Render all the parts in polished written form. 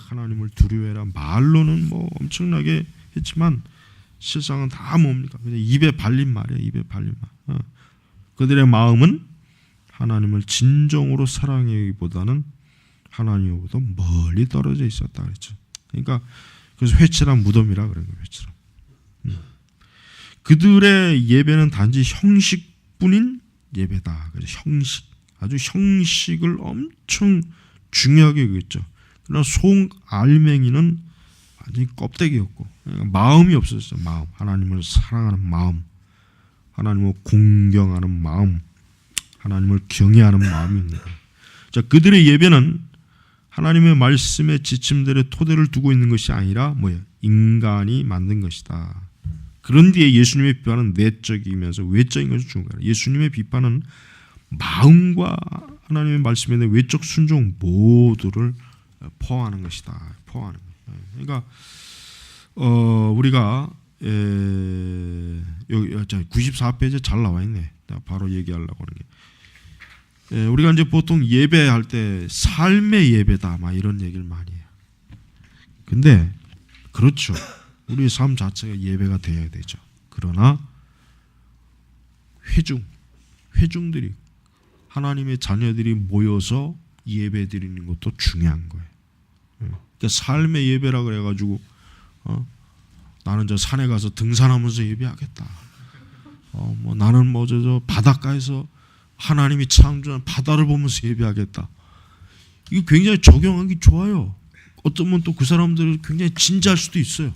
하나님을 두려워해라. 말로는 뭐 엄청나게 했지만 실상은 다 뭡니까? 그냥 입에 발린 말이에요. 입에 발린 말. 그들의 마음은 하나님을 진정으로 사랑하기보다는 하나님으로부터 멀리 떨어져 있었다 그랬죠. 그러니까 그래서 회칠한 무덤이라 그런 거예요. 회칠한. 그들의 예배는 단지 형식뿐인 예배다. 그래서 형식, 아주 형식을 엄청 중요하게 여겼죠. 그러나 속 알맹이는 완전히 껍데기였고, 그러니까 마음이 없었어요. 마음, 하나님을 사랑하는 마음, 하나님을 공경하는 마음, 하나님을 경외하는 마음이 있는 거예요. 자, 그들의 예배는 하나님의 말씀의 지침들의 토대를 두고 있는 것이 아니라 뭐예요? 인간이 만든 것이다. 그런 뒤에 예수님의 비판은 내적이면서 외적인 것이 중요해요. 예수님의 비판은 마음과 하나님의 말씀에 대한 외적 순종 모두를 포함하는 것이다. 포함하는 거예요. 그러니까 우리가 여기 94페이지에 잘 나와 있네. 바로 얘기하려고 하는 게. 우리가 이제 보통 예배할 때 삶의 예배다 막 이런 얘기를 많이 해요. 근데 그렇죠. 우리 삶 자체가 예배가 되어야 되죠. 그러나 회중들이 하나님의 자녀들이 모여서 예배 드리는 것도 중요한 거예요. 그러니까 삶의 예배라 그래가지고 나는 저 산에 가서 등산하면서 예배하겠다. 뭐 나는 뭐 저 바닷가에서 하나님이 창조한 바다를 보면서 예배하겠다. 이거 굉장히 적용하기 좋아요. 어쩌면 또 그 사람들을 굉장히 진지할 수도 있어요.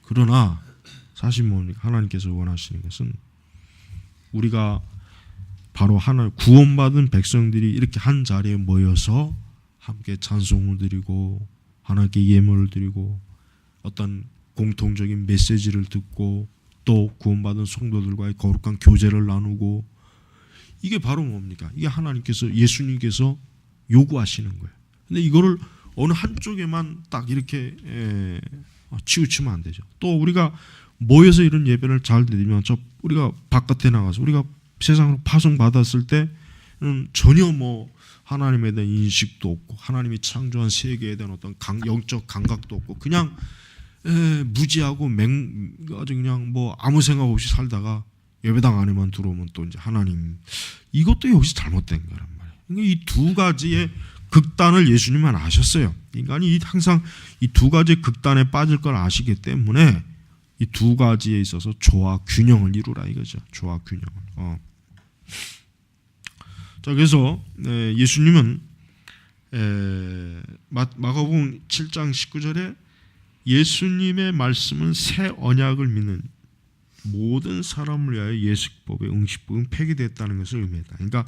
그러나 사실 뭡니까? 하나님께서 원하시는 것은 우리가 바로 하나 구원받은 백성들이 이렇게 한 자리에 모여서 함께 찬송을 드리고 하나님께 예물을 드리고 어떤 공통적인 메시지를 듣고 또 구원받은 성도들과의 거룩한 교제를 나누고 이게 바로 뭡니까? 이게 하나님께서 예수님께서 요구하시는 거예요. 근데 이거를 어느 한쪽에만 딱 이렇게 치우치면 안 되죠. 또 우리가 모여서 이런 예배를 잘 드리면 우리가 바깥에 나가서 우리가 세상으로 파송 받았을 때는 전혀 뭐 하나님에 대한 인식도 없고 하나님이 창조한 세계에 대한 어떤 영적 감각도 없고 그냥 무지하고 아주 그냥 뭐 아무 생각 없이 살다가 예배당 안에만 들어오면 또 이제 하나님 이것도 여기서 잘못된 거란 말이에요. 그러니까 이 두 가지의 극단을 예수님은 아셨어요. 인간이 항상 이 두 가지 극단에 빠질 걸 아시기 때문에 이 두 가지에 있어서 조화 균형을 이루라 이거죠. 조화 균형을. 자, 그래서 예수님은 마가복음 7장 19절에 예수님의 말씀은 새 언약을 믿는 모든 사람을 위하여 예식법의 응식법은 폐기됐다는 것을 의미한다. 그러니까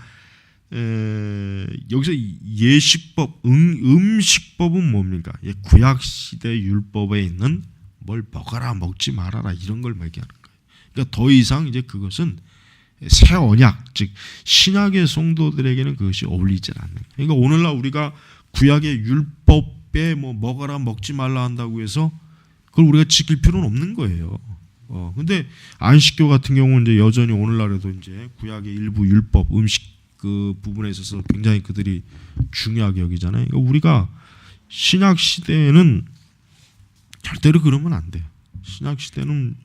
여기서 예식법, 음식법은 뭡니까? 구약 시대 율법에 있는 뭘 먹어라, 먹지 말아라 이런 걸 얘기하는 거예요. 그러니까 더 이상 이제 그것은 새 언약, 즉 신약의 성도들에게는 그것이 어울리지 않는 거예요. 그러니까 오늘날 우리가 구약의 율법에 뭐 먹어라, 먹지 말라 한다고 해서 그걸 우리가 지킬 필요는 없는 거예요. 근데 안식교 같은 경우는 이제 여전히 오늘날에도 이제 구약의 일부 율법, 음식 그 부분에 있어서 굉장히 그들이 중요하게 여기잖아요. 그러니까 우리가 신약 시대에는 절대로 그러면 안 돼요. 신약 시대는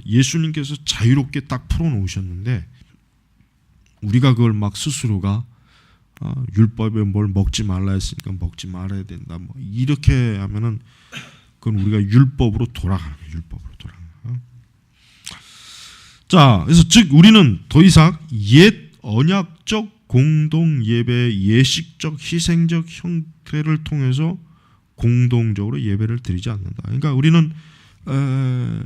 예수님께서 자유롭게 딱 풀어놓으셨는데 우리가 그걸 막 스스로가 율법에 뭘 먹지 말라 했으니까 먹지 말아야 된다. 뭐 이렇게 하면은 그건 우리가 율법으로 돌아가는 거예요. 율법으로 돌아가는 거예요. 자, 그래서 즉 우리는 더 이상 옛 언약적 공동 예배, 예식적 희생적 형태를 통해서 공동적으로 예배를 드리지 않는다. 그러니까 우리는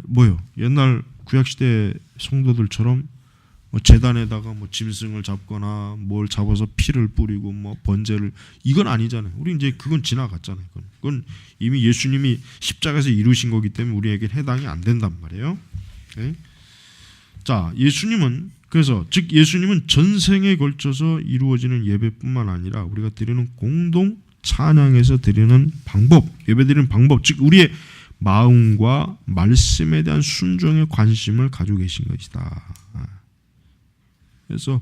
뭐요? 옛날 구약 시대 성도들처럼 뭐 제단에다가 뭐 짐승을 잡거나 뭘 잡아서 피를 뿌리고 뭐 번제를 이건 아니잖아요. 우리 이제 그건 지나갔잖아요. 그건 이미 예수님이 십자가에서 이루신 거기 때문에 우리에게 해당이 안 된단 말이에요. 오케이? 자, 예수님은 그래서 즉 예수님은 전생에 걸쳐서 이루어지는 예배뿐만 아니라 우리가 드리는 공동 찬양에서 드리는 방법, 예배 드리는 방법, 즉 우리의 마음과 말씀에 대한 순종의 관심을 가지고 계신 것이다. 그래서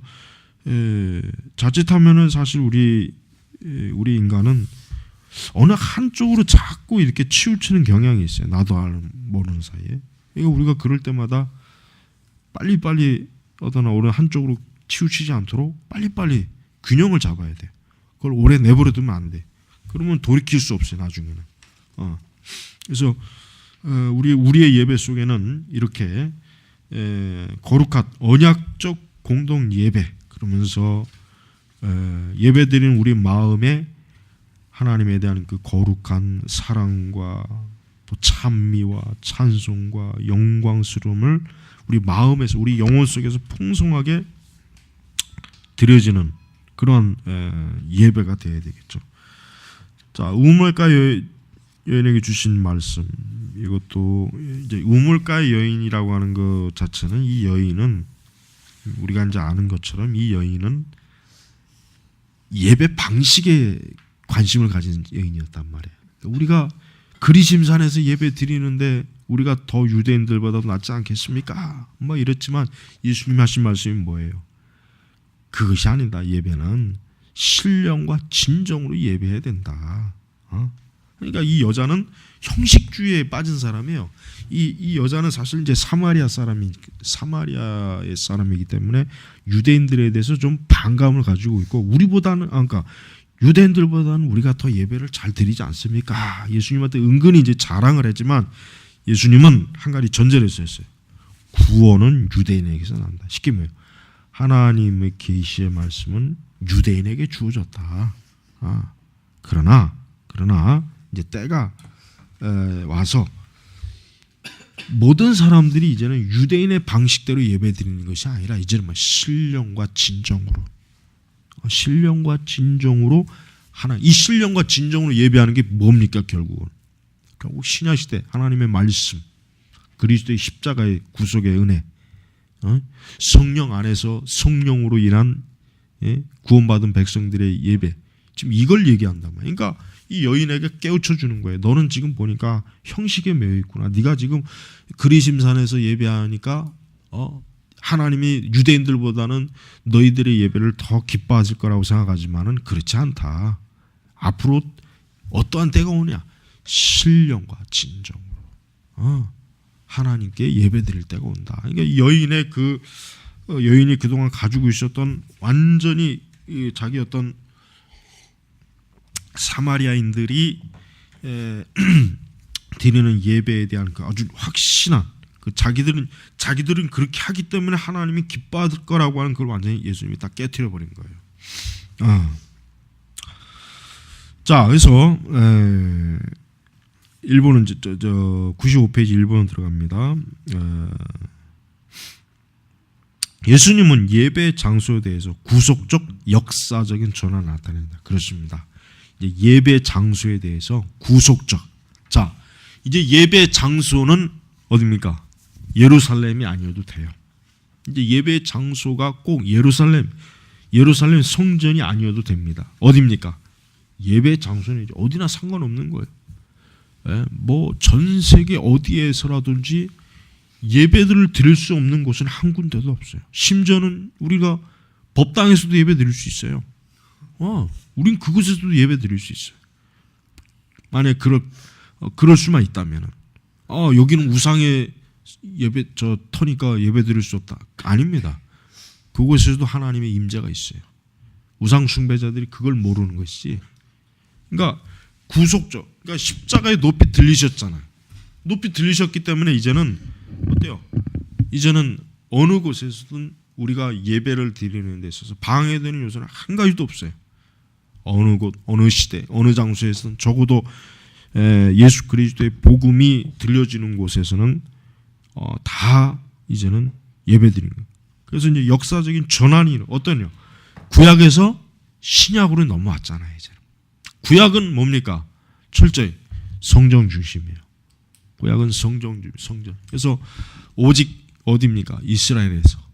자칫하면은 사실 우리 인간은 어느 한쪽으로 자꾸 이렇게 치우치는 경향이 있어요. 나도 모르는 사이에. 그러니까 우리가 그럴 때마다 빨리빨리 어느 한쪽으로 치우치지 않도록 빨리빨리 균형을 잡아야 돼요. 그걸 오래 내버려 두면 안 돼. 그러면 돌이킬 수 없어요. 나중에는. 그래서 우리의 예배 속에는 이렇게 거룩한 언약적 공동 예배, 그러면서 예배드리는 우리 마음에 하나님에 대한 그 거룩한 사랑과 또 찬미와 찬송과 영광스러움을 우리 마음에서, 우리 영혼 속에서 풍성하게 드려지는 그런 예배가 되어야 되겠죠. 자, 우물가의 여인에게 주신 말씀, 이것도 이제 우물가의 여인이라고 하는 것 자체는, 이 여인은 우리가 이제 아는 것처럼 이 여인은 예배 방식에 관심을 가진 여인이었단 말이에요. 우리가 그리심산에서 예배 드리는데 우리가 더 유대인들보다도 낫지 않겠습니까? 뭐 이랬지만 예수님 하신 말씀이 뭐예요? 그것이 아니다. 예배는 신령과 진정으로 예배해야 된다. 그러니까 이 여자는 형식주의에 빠진 사람이에요. 이 여자는 사실 이제 사마리아의 사람이기 때문에 유대인들에 대해서 좀 반감을 가지고 있고, 우리보다는, 그러니까 유대인들보다는 우리가 더 예배를 잘 드리지 않습니까? 예수님한테 은근히 이제 자랑을 했지만 예수님은 한 가지 전제를 했어요. 구원은 유대인에게서 난다. 쉽게 말해요. 하나님의 계시의 말씀은 유대인에게 주어졌다. 그러나 이제 때가 와서 모든 사람들이 이제는 유대인의 방식대로 예배드리는 것이 아니라 이제는 신령과 진정으로 이 신령과 진정으로 예배하는 게 뭡니까? 결국 신약 시대 하나님의 말씀, 그리스도의 십자가의 구속의 은혜, 성령 안에서 성령으로 인한 구원받은 백성들의 예배, 지금 이걸 얘기한단 말이에요. 그러니까 이 여인에게 깨우쳐 주는 거예요. 너는 지금 보니까 형식에 매여 있구나. 네가 지금 그리심산에서 예배하니까 하나님이 유대인들보다는 너희들의 예배를 더 기뻐하실 거라고 생각하지만은 그렇지 않다. 앞으로 어떠한 때가 오냐? 신령과 진정으로 하나님께 예배드릴 때가 온다. 그러니까 여인이 그동안 가지고 있었던 완전히 자기 어떤 사마리아인들이 드리는 예배에 대한 그 아주 확신한, 그 자기들은 그렇게 하기 때문에 하나님이 기뻐할 거라고 하는 그걸 완전히 예수님이 다 깨트려 버린 거예요. 자, 그래서 1번은 95페이지 1번은 들어갑니다. 예수님은 예배 장소에 대해서 구속적 역사적인 전환을 나타낸다. 그렇습니다. 이제 예배 장소에 대해서 구속적. 자, 이제 예배 장소는 어디입니까? 예루살렘이 아니어도 돼요. 이제 예배 장소가 꼭 예루살렘 성전이 아니어도 됩니다. 어디입니까? 예배 장소는 이제 어디나 상관없는 거예요. 뭐 전 세계 어디에서라든지 예배들을 드릴 수 없는 곳은 한 군데도 없어요. 심지어는 우리가 법당에서도 예배 드릴 수 있어요. 우린 그곳에서도 예배 드릴 수 있어요. 만약 그럴 수만 있다면, 여기는 우상의 예배 터니까 예배 드릴 수 없다. 아닙니다. 그곳에서도 하나님의 임재가 있어요. 우상 숭배자들이 그걸 모르는 것이지. 그러니까 구속적, 그러니까 십자가에 높이 들리셨잖아요. 높이 들리셨기 때문에 이제는 어때요? 이제는 어느 곳에서든 우리가 예배를 드리는 데 있어서 방해되는 요소는 한 가지도 없어요. 어느 곳, 어느 시대, 어느 장소에서는, 적어도 예수 그리스도의 복음이 들려지는 곳에서는 다 이제는 예배드리는 거예요. 그래서 이제 역사적인 전환이 어떠냐? 구약에서 신약으로 넘어왔잖아요. 이제 구약은 뭡니까? 철저히 성전 중심이에요. 구약은 성전. 그래서 오직 어디입니까? 이스라엘에서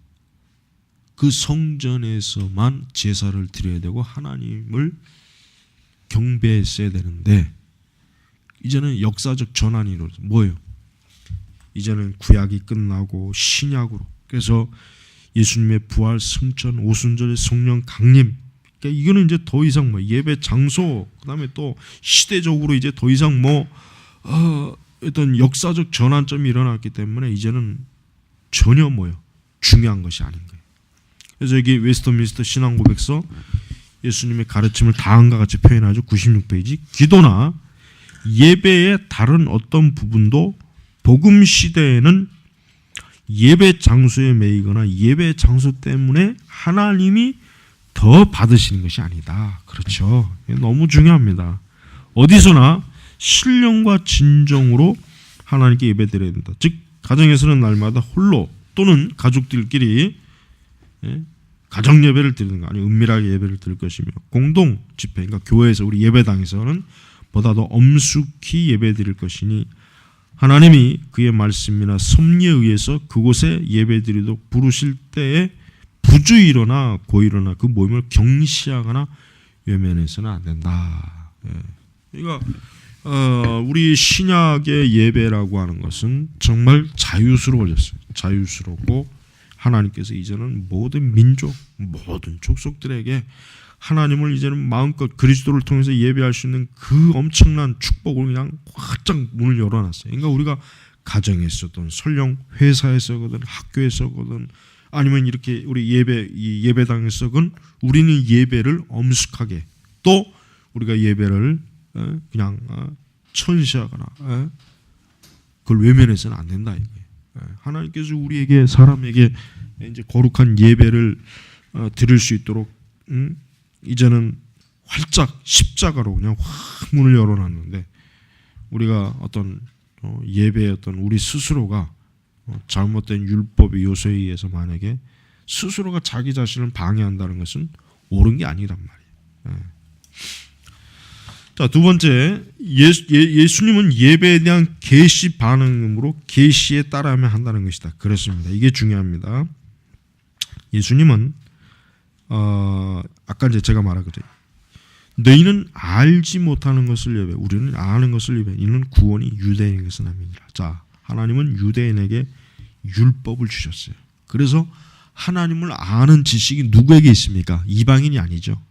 그 성전에서만 제사를 드려야 되고 하나님을 경배했어야 되는데, 이제는 역사적 전환이 이루어져. 뭐예요? 이제는 구약이 끝나고 신약으로. 그래서 예수님의 부활, 승천, 오순절의 성령 강림, 그러니까 이거는 이제 더 이상 뭐 예배 장소, 그다음에 또 시대적으로 이제 더 이상 뭐 어떤 역사적 전환점이 일어났기 때문에 이제는 전혀 뭐요 중요한 것이 아닌 거예요. 그래서 여기 웨스터민스터 신앙고백서 예수님의 가르침을 다음과 같이 표현하죠. 96페이지. 기도나 예배의 다른 어떤 부분도 복음 시대에는 예배 장소에 매이거나 예배 장소 때문에 하나님이 더 받으시는 것이 아니다. 그렇죠. 너무 중요합니다. 어디서나 신령과 진정으로 하나님께 예배드려야 된다. 즉 가정에서는 날마다 홀로 또는 가족들끼리 가정 예배를 드리는 거 아니 은밀하게 예배를 드릴 것이며 공동 집회 그러니까 교회에서 우리 예배당에서는 보다 더 엄숙히 예배 드릴 것이니 하나님이 그의 말씀이나 섭리에 의해서 그곳에 예배 드리도록 부르실 때에 부주의로나 고의로나 그 모임을 경시하거나 외면해서는 안 된다. 그러니까 우리 신약의 예배라고 하는 것은 정말 자유스러워졌어요. 자유스럽고 하나님께서 이제는 모든 민족, 모든 족속들에게 하나님을 이제는 마음껏 그리스도를 통해서 예배할 수 있는 그 엄청난 축복을 그냥 활짝 문을 열어놨어요. 그러니까 우리가 가정에 있었던 설령 회사에서거든 학교에서거든 아니면 이렇게 우리 예배당에서건 우리는 예배를 엄숙하게 또 우리가 예배를 그냥 천시하거나 그걸 외면해서는 안 된다 이거예요. 하나님께서 우리에게 사람에게 이제 거룩한 예배를 드릴 수 있도록 이제는 활짝 십자가로 그냥 확 문을 열어놨는데 우리가 어떤 예배의 어떤 우리 스스로가 잘못된 율법의 요소에 의해서 만약에 스스로가 자기 자신을 방해한다는 것은 옳은 게 아니란 말이에요. 자, 두 번째 예수님은 예배에 대한 계시 반응으로 계시에 따라야만 한다는 것이다. 그렇습니다. 이게 중요합니다. 예수님은 아까 이제 제가 말한 거죠. 너희는 알지 못하는 것을 예배, 우리는 아는 것을 예배. 이는 구원이 유대인에게서 남이니라. 자, 하나님은 유대인에게 율법을 주셨어요. 그래서 하나님을 아는 지식이 누구에게 있습니까? 이방인이 아니죠.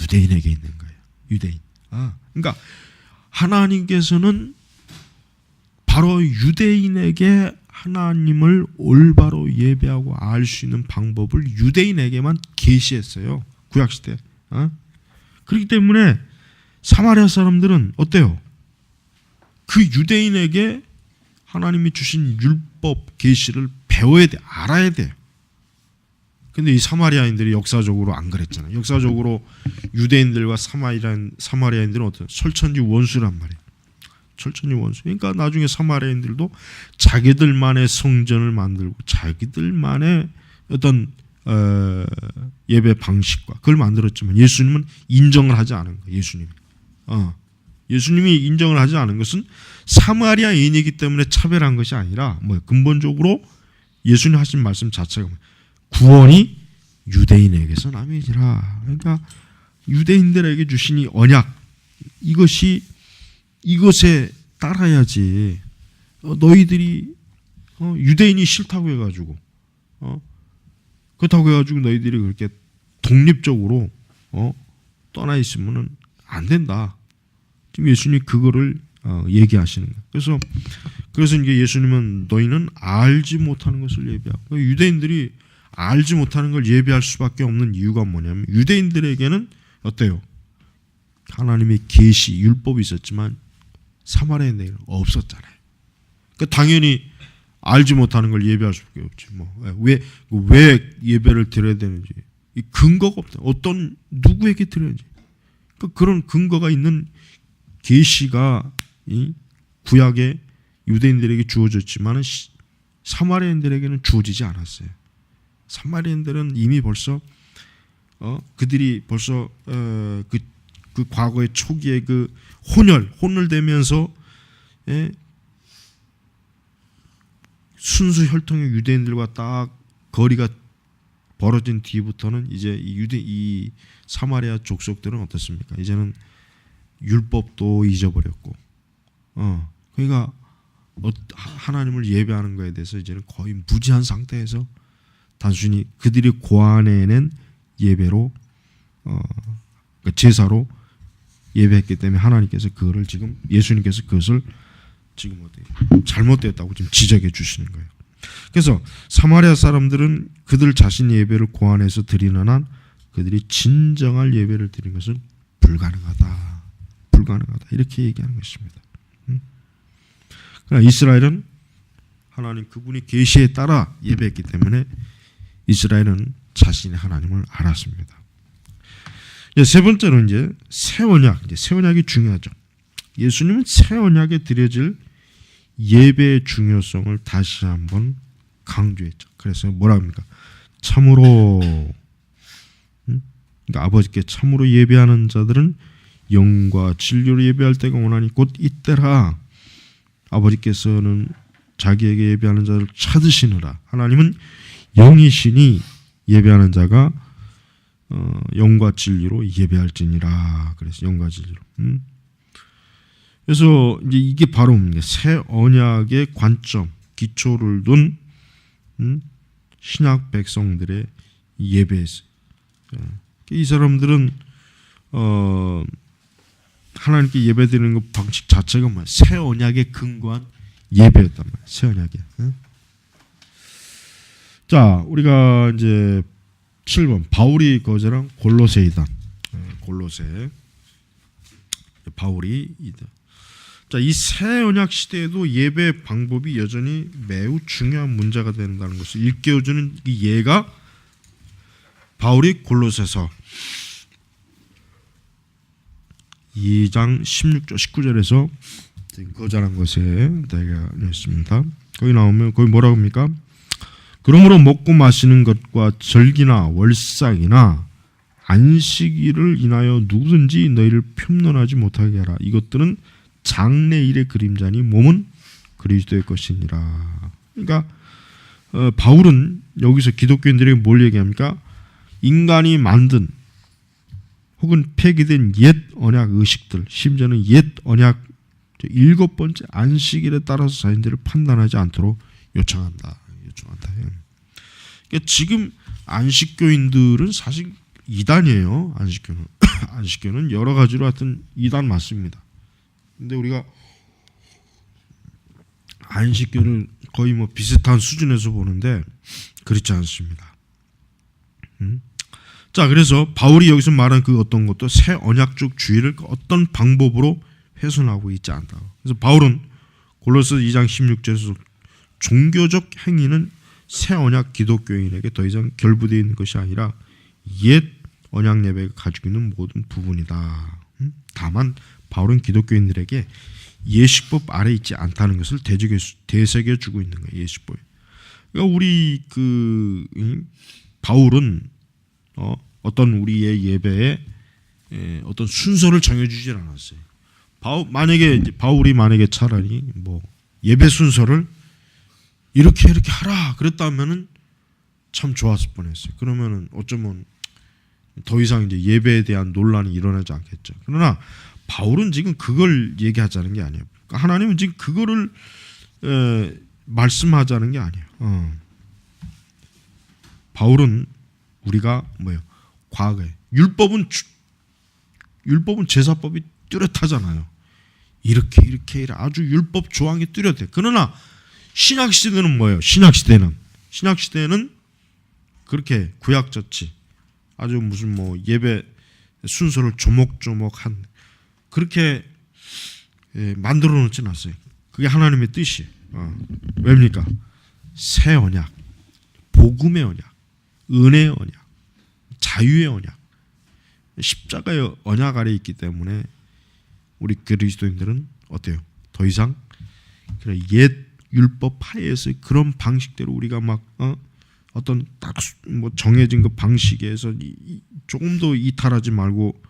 유대인에게 있는 거예요. 유대인. 그러니까 하나님께서는 바로 유대인에게 하나님을 올바로 예배하고 알 수 있는 방법을 유대인에게만 계시했어요. 구약시대. 그렇기 때문에 사마리아 사람들은 어때요? 그 유대인에게 하나님이 주신 율법 계시를 배워야 돼, 알아야 돼요. 근데 이 사마리아인들이 역사적으로 안 그랬잖아요. 역사적으로 유대인들과 사마리아인들은 어때요? 설천지 원수란 말이에요. 철저히 원수. 그러니까 나중에 사마리아인들도 자기들만의 성전을 만들고 자기들만의 어떤 예배 방식과 그걸 만들었지만 예수님은 인정을 하지 않은 거예요. 예수님이 인정을 하지 않은 것은 사마리아인이기 때문에 차별한 것이 아니라 근본적으로 예수님 하신 말씀 자체가 구원이 유대인에게서 남이니라. 그러니까 유대인들에게 주신 이 언약 이것에 따라야지. 너희들이 유대인이 싫다고 해가지고 그렇다고 해가지고 너희들이 그렇게 독립적으로 떠나 있으면은 안 된다. 지금 예수님이 그거를 얘기하시는 거예요. 그래서 이제 예수님은 너희는 알지 못하는 것을 예배하고 유대인들이 알지 못하는 걸 예배할 수밖에 없는 이유가 뭐냐면 유대인들에게는 어때요? 하나님의 계시 율법이 있었지만 사마리아인들에게는 없었잖아요. 그러니까 당연히 알지 못하는 걸 예배할 수밖에 없지. 왜 예배를 드려야 되는지 근거가 없다. 어떤 누구에게 드려야지. 그런 근거가 있는 계시가 구약의 유대인들에게 주어졌지만 사마리아인들에게는 주어지지 않았어요. 사마리아인들은 이미 벌써 그들이 벌써 그 과거의 초기에 그 혼혈되면서 순수 혈통의 유대인들과 딱 거리가 벌어진 뒤부터는 이제 이 사마리아 족속들은 어떻습니까? 이제는 율법도 잊어버렸고, 그러니까 하나님을 예배하는 것에 대해서 이제는 거의 무지한 상태에서 단순히 그들이 고안해낸 예배로 그러니까 제사로 예배했기 때문에 하나님께서 그거를 지금 예수님께서 그것을 지금 잘못됐다고 지금 지적해 주시는 거예요. 그래서 사마리아 사람들은 그들 자신의 예배를 고안해서 드리는 한 그들이 진정한 예배를 드리는 것은 불가능하다. 이렇게 얘기하는 것입니다. 그러나 이스라엘은 하나님 그분이 계시에 따라 예배했기 때문에 이스라엘은 자신의 하나님을 알았습니다. 세 번째로 이제 새 언약, 새 언약이 중요하죠. 예수님은 새 언약에 드려질 예배의 중요성을 다시 한번 강조했죠. 그래서 뭐라 합니까? 참으로, 그러니까 아버지께 참으로 예배하는 자들은 영과 진리로 예배할 때가 오나니 곧 이때라. 아버지께서는 자기에게 예배하는 자를 찾으시느라. 하나님은 영이시니 예배하는 자가 영과 진리로 예배할지니라. 그래서 영과 진리로. 그래서 이제 이게 바로 새 언약의 관점, 기초를 둔 신약 백성들의 예배였어요. 이 사람들은 하나님께 예배드리는 것 방식 자체가 뭐야? 새 언약에 근거한 예배였단 말이야. 새 언약에. 자, 우리가 이제 7번 바울이 거절한 골로새 이단. 골로새 바울이 이단. 자, 이 새 언약 시대에도 예배 방법이 여전히 매우 중요한 문제가 된다는 것을 일깨워주는 이 예가 바울이 골로새서 2장 16절 19절에서 거절한 것에 내가 냈습니다. 거기 나오면 거기 뭐라고 합니까? 그러므로 먹고 마시는 것과 절기나 월삭이나 안식일을 인하여 누구든지 너희를 폄론하지 못하게 하라. 이것들은 장래일의 그림자니 몸은 그리스도의 것이니라. 그러니까 바울은 여기서 기독교인들에게 뭘 얘기합니까? 인간이 만든 혹은 폐기된 옛 언약 의식들, 심지어는 옛 언약 7번째 안식일에 따라서 자신들을 판단하지 않도록 요청한다. 그러니까 지금 안식교인들은 사실 이단이에요. 안식교는 여러 가지로 하여튼 이단 맞습니다. 근데 우리가 안식교를 거의 뭐 비슷한 수준에서 보는데 그렇지 않습니다. 자, 그래서 바울이 여기서 말한 그 어떤 것도 새 언약적 주의를 어떤 방법으로 훼손하고 있지 않다. 그래서 바울은 골로새 2장 16절에서 종교적 행위는 새 언약 기독교인에게 더 이상 결부되어 있는 것이 아니라 옛 언약 예배가 가지고 있는 모든 부분이다. 다만 바울은 기독교인들에게 예식법 아래 있지 않다는 것을 되새겨 주고 있는 거예요. 예식법이. 그러니까 우리 바울은 어떤 우리의 예배에 어떤 순서를 정해주질 않았어요. 바울이 만약에 차라리 뭐 예배 순서를 이렇게 하라 그랬다면은 참 좋았을 뻔했어요. 그러면은 어쩌면 더 이상 이제 예배에 대한 논란이 일어나지 않겠죠. 그러나 바울은 지금 그걸 얘기하자는 게 아니에요. 그러니까 하나님은 지금 그거를 말씀하자는 게 아니에요. 바울은 우리가 뭐예요? 과거에 율법은 제사법이 뚜렷하잖아요. 이렇게 아주 율법 조항이 뚜렷해. 그러나 신약 시대는 뭐예요? 신약 시대는 그렇게 구약같이 아주 무슨 뭐 예배 순서를 조목조목한 그렇게 만들어 놓지 않았어요. 그게 하나님의 뜻이에요. 왜입니까? 새 언약, 복음의 언약, 은혜의 언약, 자유의 언약, 십자가의 언약 아래 있기 때문에 우리 그리스도인들은 어때요? 더 이상 옛 율법 하에서 그런 방식대로 우리가 막 어떤 딱 뭐 정해진 그 방식에서 조금도 이탈하지 말고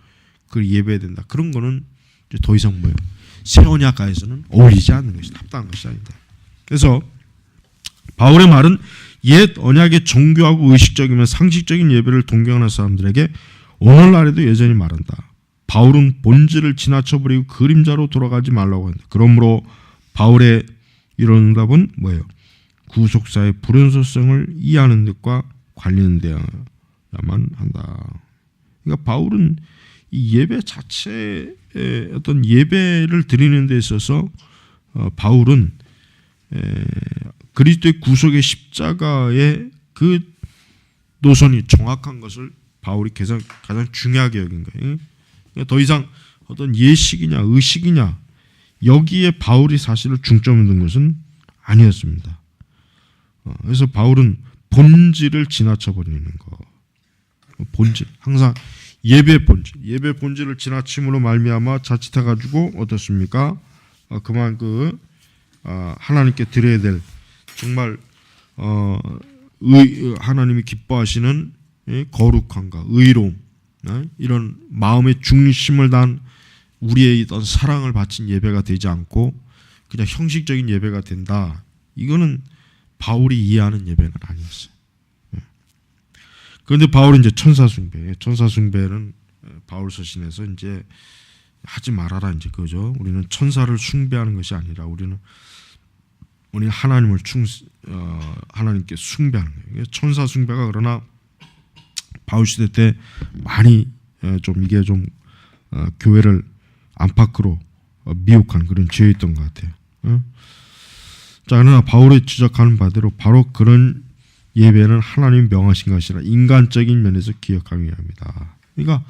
그 예배해야 된다. 그런 거는 이제 더 이상 뭐예요? 새 언약가에서는 어울리지 않는 것이 합당한 것이 아니다. 그래서 바울의 말은 옛 언약의 정교하고 의식적이면 상식적인 예배를 동경하는 사람들에게 오늘날에도 여전히 말한다. 바울은 본질을 지나쳐버리고 그림자로 돌아가지 말라고 한다. 그러므로 바울의 이런 응답은 뭐예요? 구속사의 불연소성을 이해하는 것과 관련되어야만 한다. 그러니까 바울은 이 예배 자체의 어떤 예배를 드리는 데 있어서 바울은 그리스도의 구속의 십자가의 그 노선이 정확한 것을 바울이 가장 중요하게 여긴 거예요. 그러니까 더 이상 어떤 예식이냐 의식이냐 여기에 바울이 사실을 중점을 둔 것은 아니었습니다. 그래서 바울은 본질을 지나쳐 버리는 거. 본질, 항상 예배 본질을 지나침으로 말미암아 자칫해 가지고 어떻습니까? 그만 하나님께 드려야 될 정말 하나님이 기뻐하시는 거룩함과 의로움, 이런 마음의 중심을 단 우리의 어떤 사랑을 바친 예배가 되지 않고 그냥 형식적인 예배가 된다. 이거는 바울이 이해하는 예배는 아니었어요. 그런데 바울은 이제 천사 숭배는 바울 서신에서 이제 하지 말아라 이제 그죠. 우리는 천사를 숭배하는 것이 아니라 우리는 하나님을 하나님께 숭배하는 거예요. 천사 숭배가 그러나 바울 시대 때 많이 좀 이게 좀 교회를 안팎으로 미혹한 그런 죄였던 것 같아요. 자, 그러나 바울이 지적하는 바대로 바로 그런 예배는 하나님이 명하신 것이라 인간적인 면에서 기억하기 위함이다. 그러니까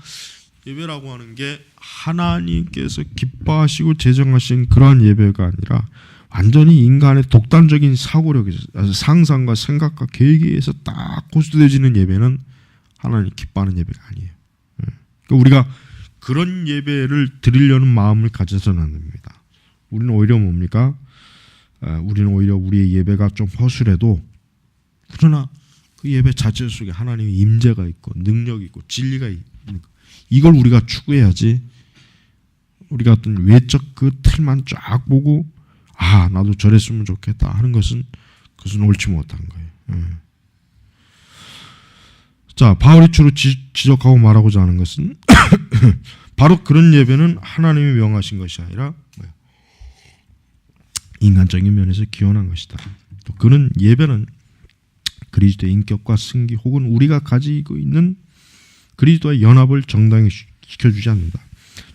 예배라고 하는 게 하나님께서 기뻐하시고 제정하신 그러한 예배가 아니라 완전히 인간의 독단적인 사고력에서 상상과 생각과 계획에 의해서 딱 고수되어지는 예배는 하나님 기뻐하는 예배가 아니에요. 그러니까 우리가 그런 예배를 드리려는 마음을 가져서는 안 됩니다. 우리는 오히려 뭡니까? 우리는 오히려 우리의 예배가 좀 허술해도 그러나 그 예배 자체 속에 하나님의 임재가 있고 능력이 있고 진리가 있고 이걸 우리가 추구해야지 우리가 어떤 외적 그 틀만 쫙 보고 나도 저랬으면 좋겠다 하는 것은 그것은 옳지 못한 거예요. 자, 바울이 주로 지적하고 말하고자 하는 것은 바로 그런 예배는 하나님이 명하신 것이 아니라 인간적인 면에서 기원한 것이다. 또 그는 예배는 그리스도의 인격과 승기 혹은 우리가 가지고 있는 그리스도의 연합을 정당히 시켜주지 않는다.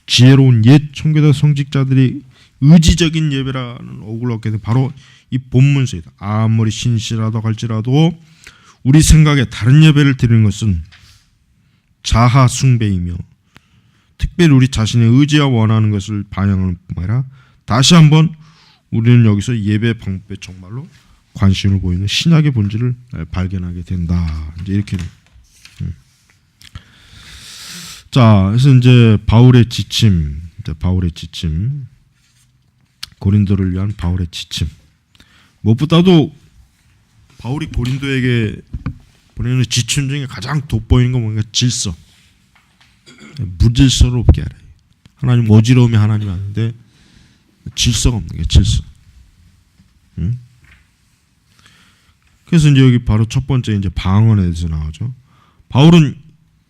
지혜로운 옛 청교도 성직자들이 의지적인 예배라는 옥을 얻게 된 바로 이 본문서이다. 아무리 신실하다 할지라도 우리 생각에 다른 예배를 드리는 것은 자하 숭배이며 특별히 우리 자신의 의지와 원하는 것을 반영하는 뿐만 아니라 다시 한번 우리는 여기서 예배 방법에 정말로 관심을 보이는 신약의 본질을 발견하게 된다. 이제 이렇게. 자, 그래서 이제 바울의 지침, 고린도를 위한 바울의 지침. 무엇보다도 바울이 고린도에게 보내는 지침 중에 가장 돋보이는 건 뭔가 질서. 무질서롭게 하라. 하나님 어지러움이 하나님 아닌데 질서가 없는 게 질서. 그래서 이제 여기 바로 첫 번째 이제 방언에 대해서 나오죠. 바울은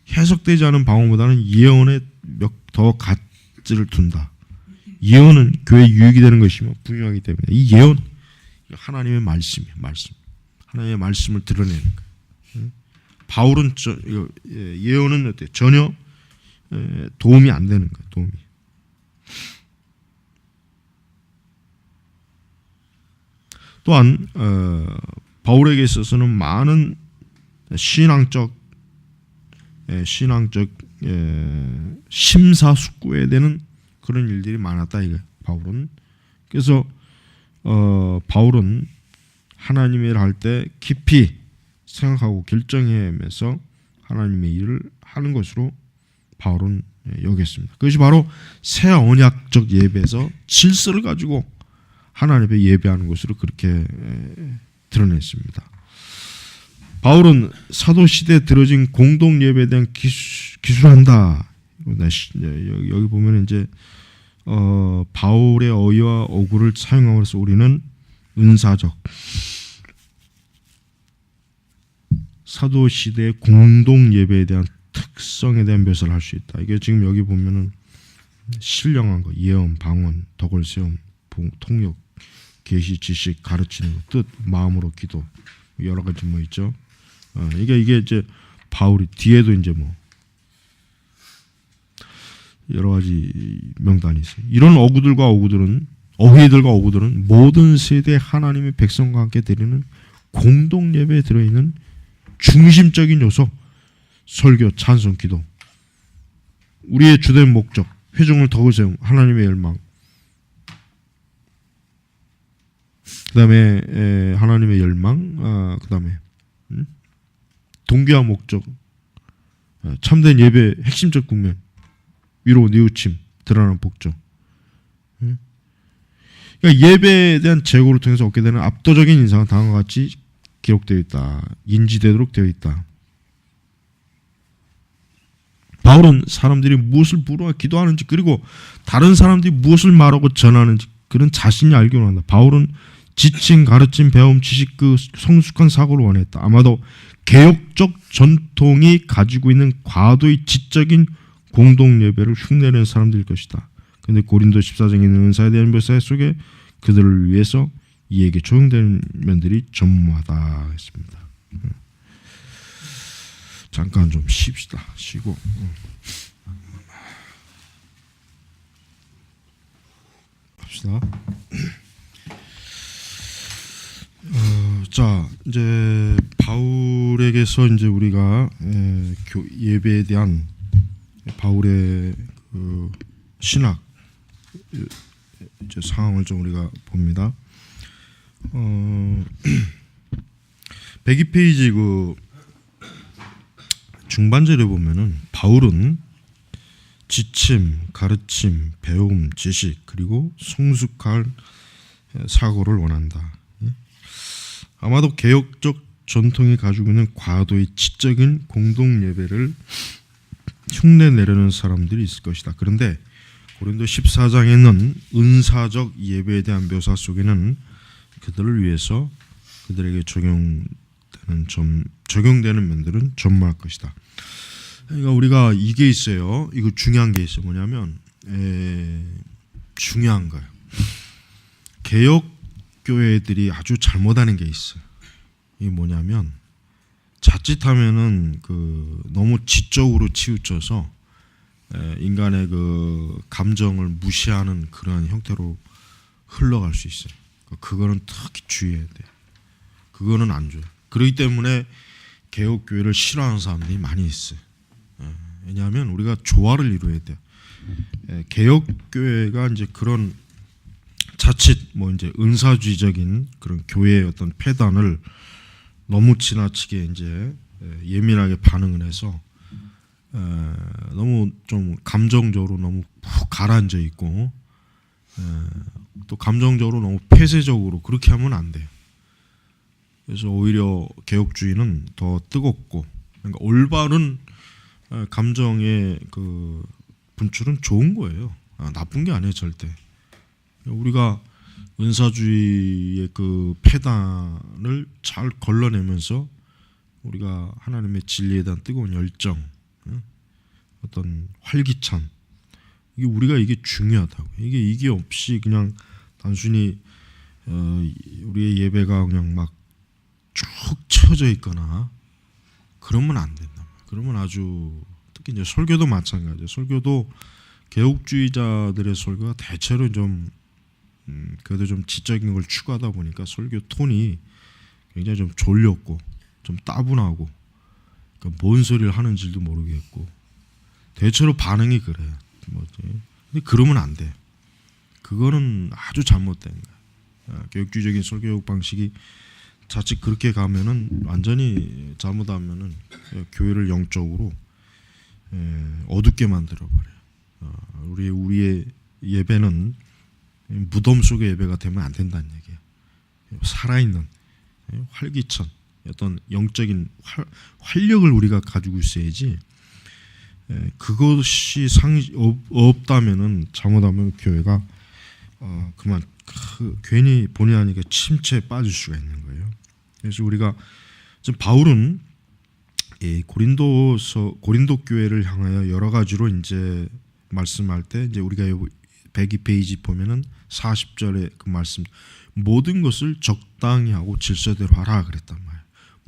해석되지 않은 방언보다는 예언에 더 가치를 둔다. 예언은 교회 유익이 되는 것이며 분명하기 때문에 이 예언 하나님의 말씀이에요. 하나님의 말씀을 드러내는 거예요. 바울은 예언은 어때요? 전혀 도움이 안 되는 거예요. 도움이. 또한 바울에게 있어서는 많은 신앙적 심사숙고해야 되는 그런 일들이 많았다 이거 바울은. 그래서 바울은 하나님의 일을 할 때 깊이 생각하고 결정해면서 하나님의 일을 하는 것으로 바울은 여겼습니다. 그것이 바로 새 언약적 예배에서 질서를 가지고 하나님 앞에 예배하는 것으로 그렇게 드러냈습니다. 바울은 사도 시대에 들어진 공동 예배에 대한 기술한다. 여기 보면 이제 바울의 어휘와 어구를 사용함으로써 우리는 은사적 사도 시대의 공동 예배에 대한 특성에 대한 묘사를 할 수 있다. 이게 지금 여기 보면은 신령한 거, 예언, 방언, 덕을 세움, 통역, 계시, 지식, 가르치는 것, 뜻, 마음으로 기도 여러 가지 뭐 있죠. 이게 이제 바울이 뒤에도 이제 뭐 여러 가지 명단이 있어요. 이런 어휘들과 어구들은 모든 세대 하나님의 백성과 함께 드리는 공동 예배에 들어있는 중심적인 요소, 설교, 찬송, 기도, 우리의 주된 목적, 회중을 덕을 세움, 하나님의 열망, 그 다음에 하나님의 열망, 그 다음에 동기와 목적, 참된 예배의 핵심적 국면, 위로, 뉘우침, 드러나는 복종. 그러니까 예배에 대한 재고를 통해서 얻게 되는 압도적인 인상은 다음과 같이 기록되어 있다. 인지되도록 되어 있다. 바울은 사람들이 무엇을 물어 기도하는지, 그리고 다른 사람들이 무엇을 말하고 전하는지 그런 자신이 알기로 한다. 바울은 지침, 가르침, 배움, 지식, 그 성숙한 사고를 원했다. 아마도 개혁적 전통이 가지고 있는 과도의 지적인 공동 예배를 흉내내는 사람들일 것이다. 그런데 고린도 14장에 있는 은사에 대한 묘사 속에 그들을 위해서 이에게 적용되는 면들이 전무하다 했습니다. 잠깐 좀 쉽시다. 쉬고. 합시다. 자, 이제 바울에게서 이제 우리가 예배에 대한 바울의 그 신학 이제 상황을 좀 우리가 봅니다. 102페이지 그 중반절에 보면은 바울은 지침, 가르침, 배움, 지식, 그리고 성숙할 사고를 원한다. 아마도 개혁적 전통이 가지고 있는 과도의 지적인 공동 예배를 흉내 내려는 사람들이 있을 것이다. 그런데 고린도 14장에 있는 은사적 예배에 대한 묘사 속에는 그들을 위해서 그들에게 적용되는 면들은 전무할 것이다. 그러니까 우리가 이게 있어요. 이거 중요한 게 있어요. 뭐냐면 중요한 거예요. 개혁 교회들이 아주 잘못하는 게 있어요. 이게 뭐냐면 자칫하면은 그 너무 지적으로 치우쳐서 인간의 그 감정을 무시하는 그러한 형태로 흘러갈 수 있어요. 그거는 특히 주의해야 돼요. 그거는 안 좋아요. 그렇기 때문에 개혁 교회를 싫어하는 사람들이 많이 있어요. 왜냐하면 우리가 조화를 이루어야 돼요. 개혁 교회가 이제 그런 자칫 뭐 이제 은사주의적인 그런 교회의 어떤 폐단을 너무 지나치게 이제 예민하게 반응을 해서 너무 좀 감정적으로 너무 푹 가라앉아 있고 또 감정적으로 너무 폐쇄적으로 그렇게 하면 안 돼요. 그래서 오히려 개혁주의는 더 뜨겁고, 그러니까 올바른 감정의 그 분출은 좋은 거예요. 나쁜 게 아니에요, 절대. 우리가 은사주의의 그 폐단을 잘 걸러내면서 우리가 하나님의 진리에 대한 뜨거운 열정, 어떤 활기찬, 이게 우리가 이게 중요하다고. 이게 없이 그냥 단순히 우리의 예배가 그냥 막 쭉 쳐져 있거나 그러면 안 된다. 그러면 아주 특히 이제 설교도 마찬가지예요. 설교도 개혁주의자들의 설교가 대체로 좀 그래도 좀 지적인 걸 추구하다 보니까 설교 톤이 굉장히 좀 졸렸고 좀 따분하고, 그러니까 뭔 소리를 하는지도 모르겠고 대체로 반응이 그래요. 근데 그러면 안 돼. 그거는 아주 잘못된 거야. 교육주의적인 설교육 방식이 자칫 그렇게 가면은 완전히 잘못하면은 교회를 영적으로 어둡게 만들어 버려요. 우리의 예배는 무덤 속의 예배가 되면 안 된다는 얘기예요. 살아있는 활기찬 어떤 영적인 활력을 우리가 가지고 있어야지. 그것이 없다면은 잘못하면 교회가 그만 괜히 본의 아니게 침체에 빠질 수가 있는 거예요. 그래서 우리가 지금 바울은 고린도 교회를 향하여 여러 가지로 이제 말씀할 때 이제 우리가 102페이지 보면은 40절에 그 말씀, 모든 것을 적당히 하고 질서대로 하라 그랬단 말이에요.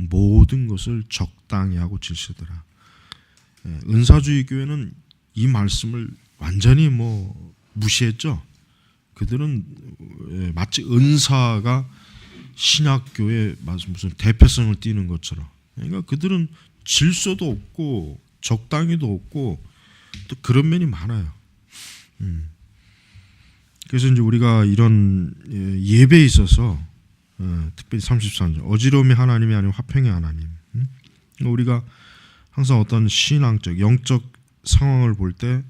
모든 것을 적당히 하고 질서대로. 은사주의 교회는 이 말씀을 완전히 뭐 무시했죠. 그들은 마치 은사가 신학교의 무슨 대표성을 띠는 것처럼. 그러니까 그들은 질서도 없고 적당히도 없고 또 그런 면이 많아요. 그래서 이제 우리가 이런 예배에 있어서 특별히 33절 어지러움이 하나님이 아니면 화평의 하나님. 우리가 항상 어떤 신앙적 영적 상황을 볼 때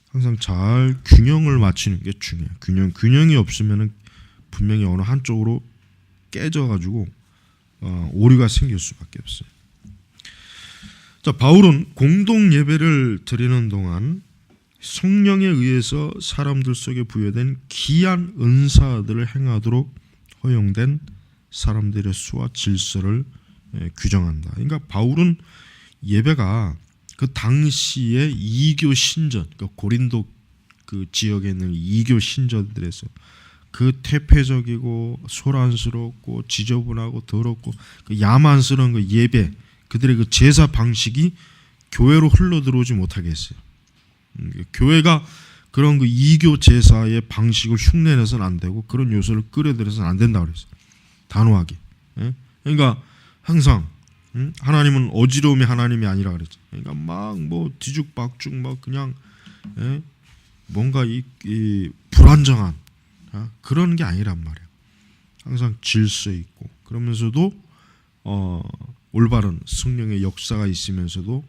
항상 잘 균형을 맞추는 게 중요해요. 균형이 없으면은 분명히 어느 한쪽으로 깨져가지고 오류가 생길 수밖에 없어요. 자, 바울은 공동 예배를 드리는 동안 성령에 의해서 사람들 속에 부여된 귀한 은사들을 행하도록 허용된 사람들의 수와 질서를 규정한다. 그러니까 바울은 예배가 그 당시의 이교 신전, 그러니까 고린도 그 지역에 있는 이교 신전들에서 그 퇴폐적이고 소란스럽고 지저분하고 더럽고 그 야만스러운 그 예배, 그들의 그 제사 방식이 교회로 흘러 들어오지 못하게 했어요. 교회가 그런 그 이교 제사의 방식을 흉내내서는 안 되고 그런 요소를 끌어들여서는 안 된다고 그랬어요. 단호하게. 그러니까 항상 하나님은 어지러움이 하나님이 아니라 그랬죠. 그러니까 막 뭐 뒤죽박죽 막 그냥 뭔가 이 불안정한 그런 게 아니란 말이에요. 항상 질서 있고 그러면서도 올바른 성령의 역사가 있으면서도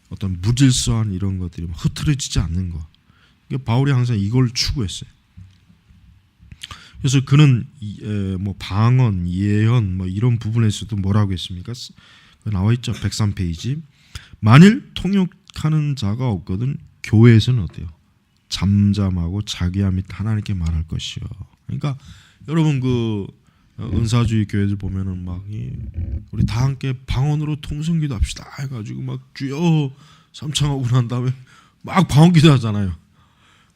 어떤 무질서한 이런 것들이 흐트러지지 않는 거. 그러니까 바울이 항상 이걸 추구했어요. 그래서 그는 뭐 방언, 예언 뭐 이런 부분에서도 뭐라고 했습니까? 나와 있죠. 103페이지. 만일 통역하는 자가 없거든 교회에서는 어때요? 잠잠하고 자기야 및 하나님께 말할 것이요. 그러니까 여러분 그 은사주의 교회들 보면은 막 우리 다 함께 방언으로 통성기도 합시다 해가지고 막 주여 삼창하고 난 다음에 막 방언기도 하잖아요.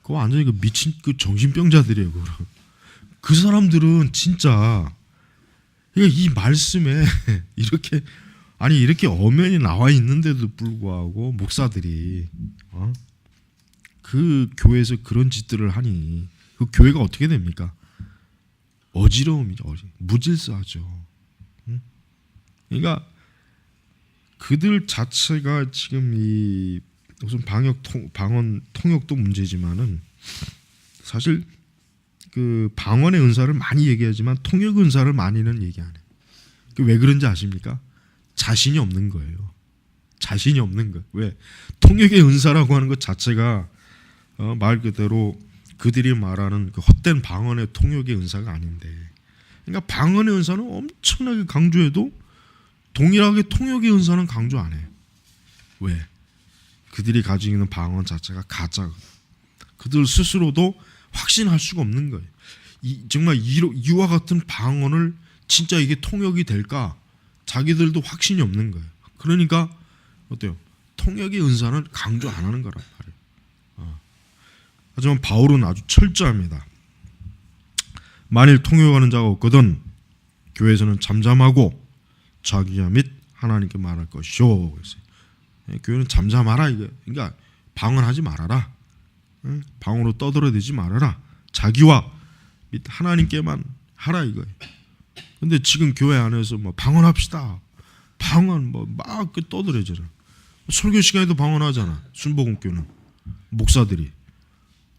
그거 완전히 그 미친 그 정신병자들이에요. 그 사람들은 진짜 이 말씀에 이렇게 엄연히 나와 있는데도 불구하고 목사들이 그 교회에서 그런 짓들을 하니 그 교회가 어떻게 됩니까? 어지러움이죠. 무질서하죠. 그러니까 그들 자체가 지금 이 무슨 방언 통역도 문제지만은 사실 그 방언의 은사를 많이 얘기하지만 통역 은사를 많이는 얘기 안 해요. 왜 그런지 아십니까? 자신이 없는 거예요. 자신이 없는 거. 왜? 통역의 은사라고 하는 것 자체가 말 그대로 그들이 말하는 그 헛된 방언의 통역의 은사가 아닌데, 그러니까 방언의 은사는 엄청나게 강조해도 동일하게 통역의 은사는 강조 안 해요. 왜? 그들이 가지고 있는 방언 자체가 가짜거든. 그들 스스로도 확신할 수가 없는 거예요. 정말 이와 같은 방언을 진짜 이게 통역이 될까? 자기들도 확신이 없는 거예요. 그러니까 어때요? 통역의 은사는 강조 안 하는 거란 말이에요. 하지만 바울은 아주 철저합니다. 만일 통역하는 자가 없거든 교회에서는 잠잠하고 자기야 및 하나님께 말할 것이요. 교회는 잠잠하라 이거. 그러니까 방언하지 말아라. 방언으로 떠들어대지 말아라. 자기와 및 하나님께만 하라 이거예요. 근데 지금 교회 안에서 뭐 방언합시다. 방언 뭐 막 떠들어잖아. 설교 시간에도 방언하잖아. 순복음교는 목사들이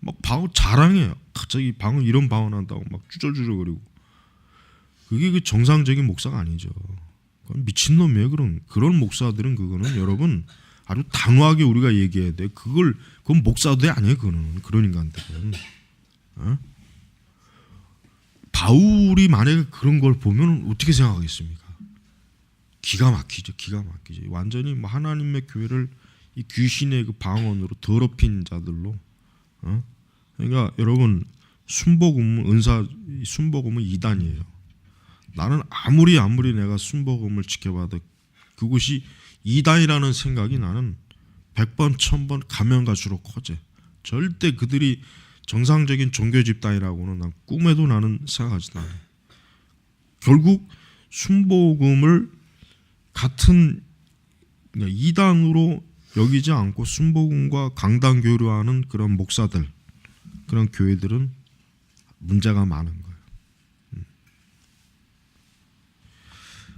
막 방언 자랑해요. 갑자기 방언 이런 방언한다고 막 쭈절쭈절거리고. 그게 그 정상적인 목사가 아니죠. 그건 미친놈이에요. 그런 목사들은 그거는 여러분 아주 단호하게 우리가 얘기해야 돼. 그건 목사도 아니에요. 그런 인간들은. 바울이 만약에 그런 걸 보면 어떻게 생각하겠습니까? 기가 막히죠. 완전히 하나님의 교회를 이 귀신의 그 방언으로 더럽힌 자들로. 그러니까 여러분 순복음은 순복음은 이단이에요. 나는 아무리 내가 순복음을 지켜봐도 그것이 이단이라는 생각이 나는 100번 1000번 가면 갈수록 커져. 절대 그들이 정상적인 종교 집단이라고는 난 꿈에도 나는 생각하지도 않아요. 결국 순복음을 같은 이단으로 여기지 않고 순복음과 강단 교류하는 그런 목사들, 그런 교회들은 문제가 많은 거예요.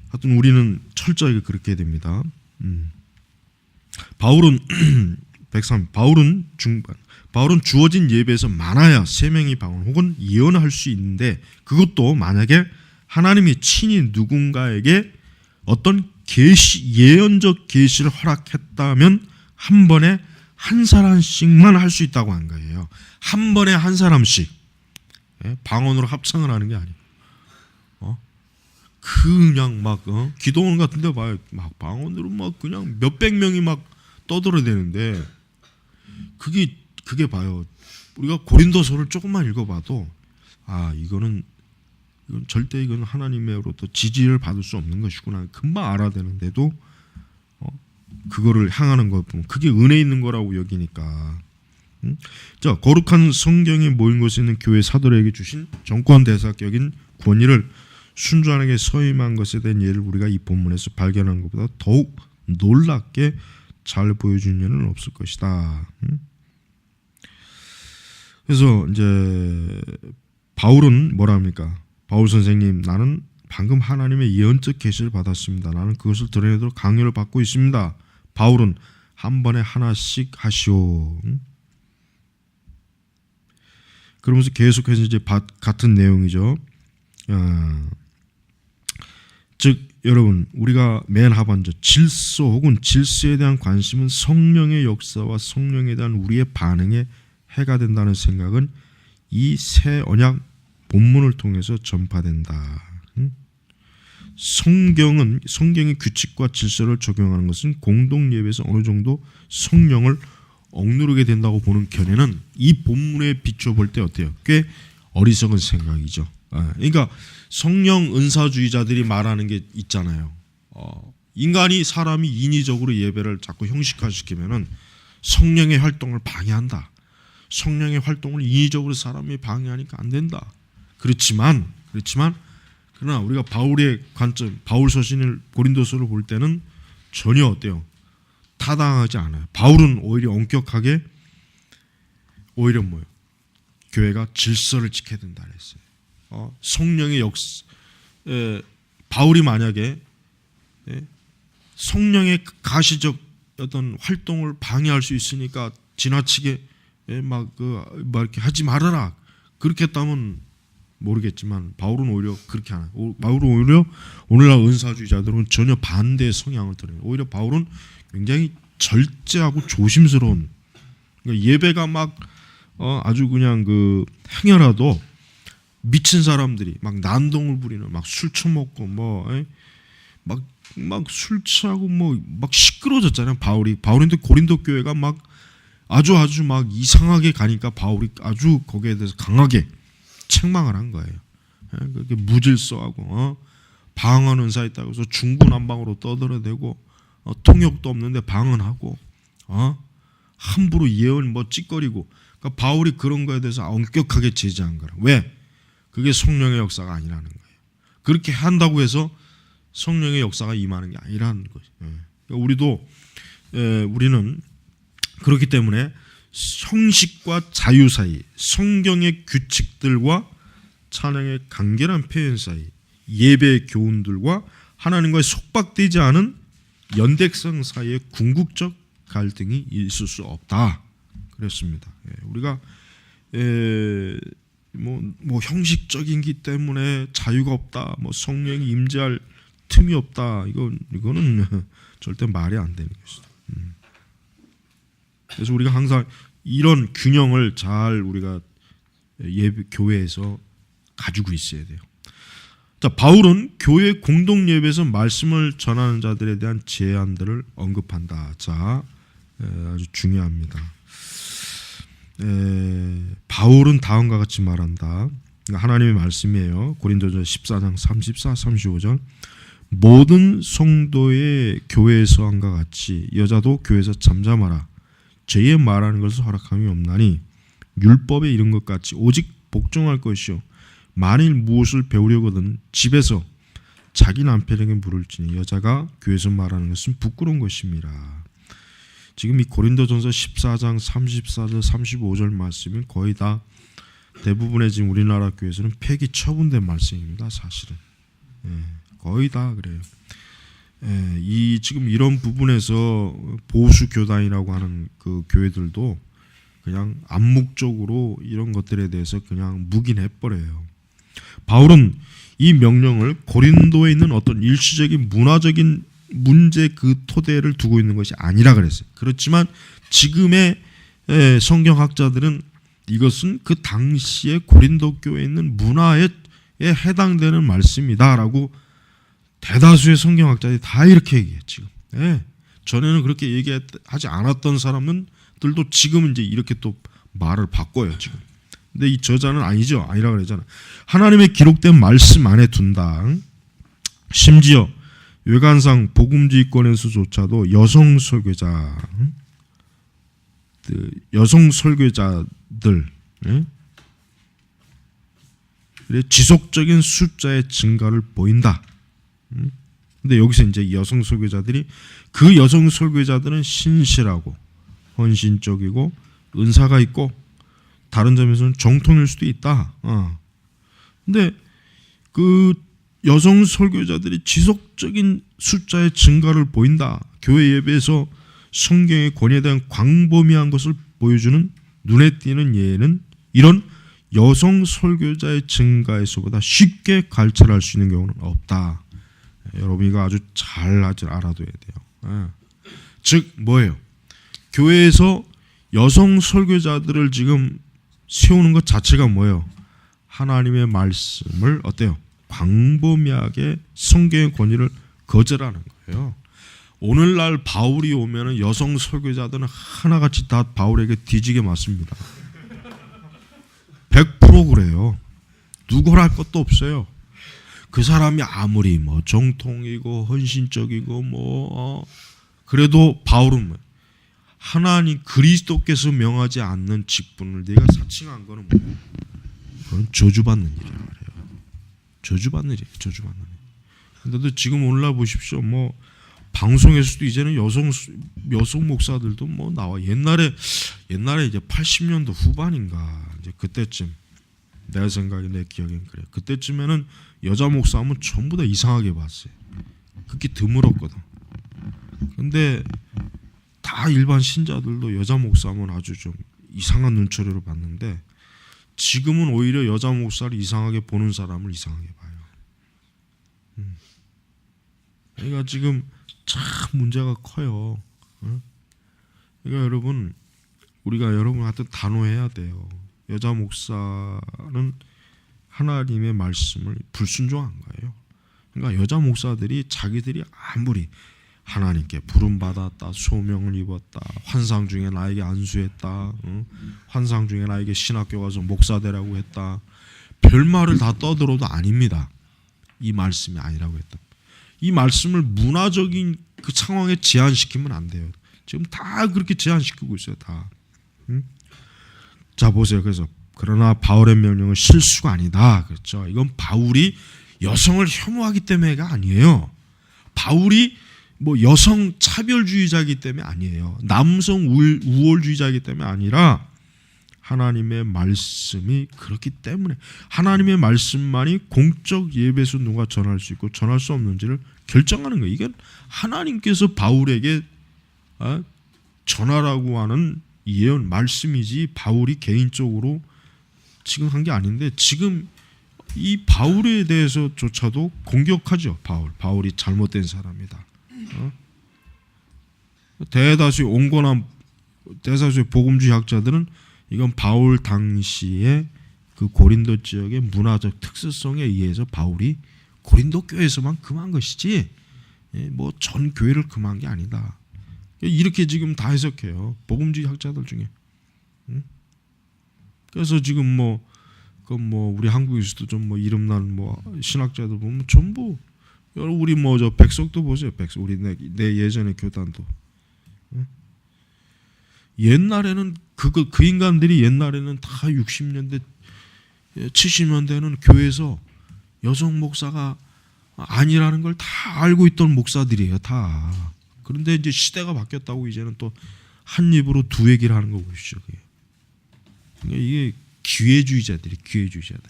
하여튼 우리는 철저하게 그렇게 됩니다. 바울은 103. 바울은 주어진 예배에서 많아야 3명이 방언 혹은 예언할 수 있는데, 그것도 만약에 하나님이 친히 누군가에게 어떤 예언적 계시를 허락했다면 한 번에 한 사람씩만 할 수 있다고 한 거예요. 한 번에 한 사람씩 방언으로 합창을 하는 게 아니고, 그냥 막 기도원 같은데 봐요. 막 방언으로 막 그냥 몇백 명이 막 떠들어대는데, 그게 봐요. 우리가 고린도서를 조금만 읽어봐도 이건 절대 이건 하나님으로부터 지지를 받을 수 없는 것이구나 금방 알아되는데도 그거를 향하는 것 보면 그게 은혜 있는 거라고 여기니까. 자, 거룩한 성경에 모인 곳에 있는 교회 사도들에게 주신 정권 대사격인 권위를 순전하게 서임한 것에 대한 예를 우리가 이 본문에서 발견한 것보다 더욱 놀랍게 잘 보여준 예는 없을 것이다. 그래서 이제 바울은 뭐라 합니까? 바울 선생님, 나는 방금 하나님의 예언적 계시를 받았습니다. 나는 그것을 드러내도록 강요를 받고 있습니다. 바울은 한 번에 하나씩 하시오. 그러면서 계속해서 이제 같은 내용이죠. 즉 여러분, 우리가 맨 하반절 질서 혹은 질서에 대한 관심은 성령의 역사와 성령에 대한 우리의 반응에 해가 된다는 생각은 이 새 언약 본문을 통해서 전파된다. 성경의 규칙과 질서를 적용하는 것은 공동 예배에서 어느 정도 성령을 억누르게 된다고 보는 견해는 이 본문에 비춰볼 때 어때요? 꽤 어리석은 생각이죠. 그러니까 성령 은사주의자들이 말하는 게 있잖아요. 사람이 인위적으로 예배를 자꾸 형식화시키면은 성령의 활동을 방해한다. 성령의 활동을 인위적으로 사람이 방해하니까 안 된다. 그렇지만 그러나 우리가 바울의 관점, 바울 서신을 고린도서를 볼 때는 전혀 어때요? 타당하지 않아요. 바울은 오히려 엄격하게 오히려 뭐예요? 교회가 질서를 지켜야 된다 그랬어요. 성령의 바울이 만약에 성령의 가시적 어떤 활동을 방해할 수 있으니까 지나치게 막 이렇게 하지 말아라 그렇게 했다면 모르겠지만 바울은 오히려 그렇게 안 해요. 바울은 오히려 오늘날 은사주의자들은 전혀 반대의 성향을 드러내요. 오히려 바울은 굉장히 절제하고 조심스러운, 그러니까 예배가 막 아주 그냥 행여라도 미친 사람들이 막 난동을 부리는, 막 술 처먹고 막 술 취하고 막 시끄러워졌잖아요. 바울인데 고린도 교회가 막 아주 막 이상하게 가니까 바울이 아주 거기에 대해서 강하게 책망을 한 거예요. 그렇게 무질서하고 방언 은사 있다고 해서 중구난방으로 떠들어대고 통역도 없는데 방언하고 함부로 예언 찌꺼리고, 그러니까 바울이 그런 거에 대해서 엄격하게 제지한 거라. 왜? 그게 성령의 역사가 아니라는 거예요. 그렇게 한다고 해서 성령의 역사가 임하는 게 아니라는 거죠. 그러니까 우리는 그렇기 때문에 형식과 자유 사이, 성경의 규칙들과 찬양의 간결한 표현 사이, 예배의 교훈들과 하나님과의 속박되지 않은 연대성 사이에 궁극적 갈등이 있을 수 없다. 그랬습니다. 우리가 형식적인기 때문에 자유가 없다, 성령이 임재할 틈이 없다. 이거는 절대 말이 안 되는 것이다. 그래서 우리가 항상 이런 균형을 잘 우리가 교회에서 가지고 있어야 돼요. 자, 바울은 교회 공동 예배에서 말씀을 전하는 자들에 대한 제안들을 언급한다. 자, 아주 중요합니다. 바울은 다음과 같이 말한다. 하나님의 말씀이에요. 고린도전 14장 34, 35절. 모든 성도의 교회에서 한과 같이 여자도 교회에서 잠잠하라. 죄에 말하는 것을 허락함이 없나니 율법에 이른 것 같이 오직 복종할 것이요 만일 무엇을 배우려거든 집에서 자기 남편에게 물을지니 여자가 교회에서 말하는 것은 부끄러운 것입니다. 지금 이 고린도전서 14장 34절 35절 말씀이 거의 다 대부분의 지금 우리나라 교회에서는 폐기 처분된 말씀입니다. 사실은 거의 다 그래요. 이 지금 이런 부분에서 보수 교단이라고 하는 그 교회들도 그냥 암묵적으로 이런 것들에 대해서 그냥 묵인해 버려요. 바울은 이 명령을 고린도에 있는 어떤 일시적인 문화적인 문제 그 토대를 두고 있는 것이 아니라 그랬어요. 그렇지만 지금의 성경학자들은 이것은 그 당시에 고린도 교회에 있는 문화에 해당되는 말씀이다라고 대다수의 성경학자들이 다 이렇게 얘기해요. 지금 전에는 그렇게 얘기하지 않았던 사람들도 지금은 이제 이렇게 또 말을 바꿔요. 지금. 근데 이 저자는 아니라 그러잖아. 하나님의 기록된 말씀 안에 둔다. 심지어 외관상 복음주의권에서조차도 여성 설교자들 지속적인 숫자의 증가를 보인다. 근데 여기서 이제 여성 설교자들이 그 여성 설교자들은 신실하고 헌신적이고 은사가 있고 다른 점에서는 정통일 수도 있다. 근데 그 여성 설교자들이 지속적인 숫자의 증가를 보인다. 교회 예배에서 성경의 권위에 대한 광범위한 것을 보여주는 눈에 띄는 예는 이런 여성 설교자의 증가에서보다 쉽게 관찰할 수 있는 경우는 없다. 여러분 이거 아주 잘 알아둬야 돼요. 즉 뭐예요? 교회에서 여성 설교자들을 지금 세우는 것 자체가 뭐예요? 하나님의 말씀을 어때요? 광범위하게 성경의 권위를 거절하는 거예요. 오늘날 바울이 오면은 여성 설교자들은 하나같이 다 바울에게 뒤지게 맞습니다. 100% 그래요. 누구랄 것도 없어요. 그 사람이 아무리 뭐 정통이고 헌신적이고 그래도 바울은 뭐 하나님 그리스도께서 명하지 않는 직분을 네가 사칭한 거는 뭐 그건 저주받는 일이란 말이에요. 저주받는 일이에요. 저주받는 일. 근데도 지금 오늘날 보십시오. 뭐 방송에서도 이제는 여성 목사들도 뭐 나와. 옛날에 이제 80년도 후반인가 이제 그때쯤 내 생각에 내 기억엔 그래. 그때쯤에는 여자 목사하면 전부 다 이상하게 봤어요. 그게 드물었거든. 근데 다 일반 신자들도 여자 목사하면 아주 좀 이상한 눈초리로 봤는데 지금은 오히려 여자 목사를 이상하게 보는 사람을 이상하게 봐요. 그러니까 지금 참 문제가 커요. 그러니까 여러분 우리가 여러분한테 단호해야 돼요. 여자 목사는 하나님의 말씀을 불순종한 거예요. 그러니까 여자 목사들이 자기들이 아무리 하나님께 부름받았다, 소명을 입었다, 환상 중에 나에게 안수했다, 환상 중에 나에게 신학교 가서 목사 되라고 했다, 별말을 다 떠들어도 아닙니다. 이 말씀이 아니라고 했다. 이 말씀을 문화적인 그 상황에 제한시키면 안 돼요. 지금 다 그렇게 제한시키고 있어요. 다. 자 보세요. 그래서 그러나 바울의 명령은 실수가 아니다. 그렇죠. 이건 바울이 여성을 혐오하기 때문에가 아니에요. 바울이 뭐 여성 차별주의자이기 때문에 아니에요. 남성 우월주의자이기 때문에 아니라 하나님의 말씀이 그렇기 때문에 하나님의 말씀만이 공적 예배에서 누가 전할 수 있고 전할 수 없는지를 결정하는 거예요. 이건 하나님께서 바울에게 전하라고 하는 예언 말씀이지 바울이 개인적으로 지금 한 게 아닌데 지금 이 바울에 대해서조차도 공격하죠. 바울이 잘못된 사람이다. 대다수의 온건한 대다수의 복음주의 학자들은 이건 바울 당시에 그 고린도 지역의 문화적 특수성에 의해서 바울이 고린도 교회에서만 금한 것이지 뭐 전 교회를 금한 게 아니다. 이렇게 지금 다 해석해요. 복음주의 학자들 중에. 그래서 지금 우리 한국에서도 좀 이름난 신학자들 보면 전부 우리 저 백석도 보세요. 우리 내 예전의 교단도. 옛날에는 그 인간들이 옛날에는 다 60년대 70년대는 교회에서 여성 목사가 아니라는 걸 다 알고 있던 목사들이에요. 다. 그런데 이제 시대가 바뀌었다고 이제는 또 한 입으로 두 얘기를 하는 거 보십시오. 그러니까 이게 기회주의자들.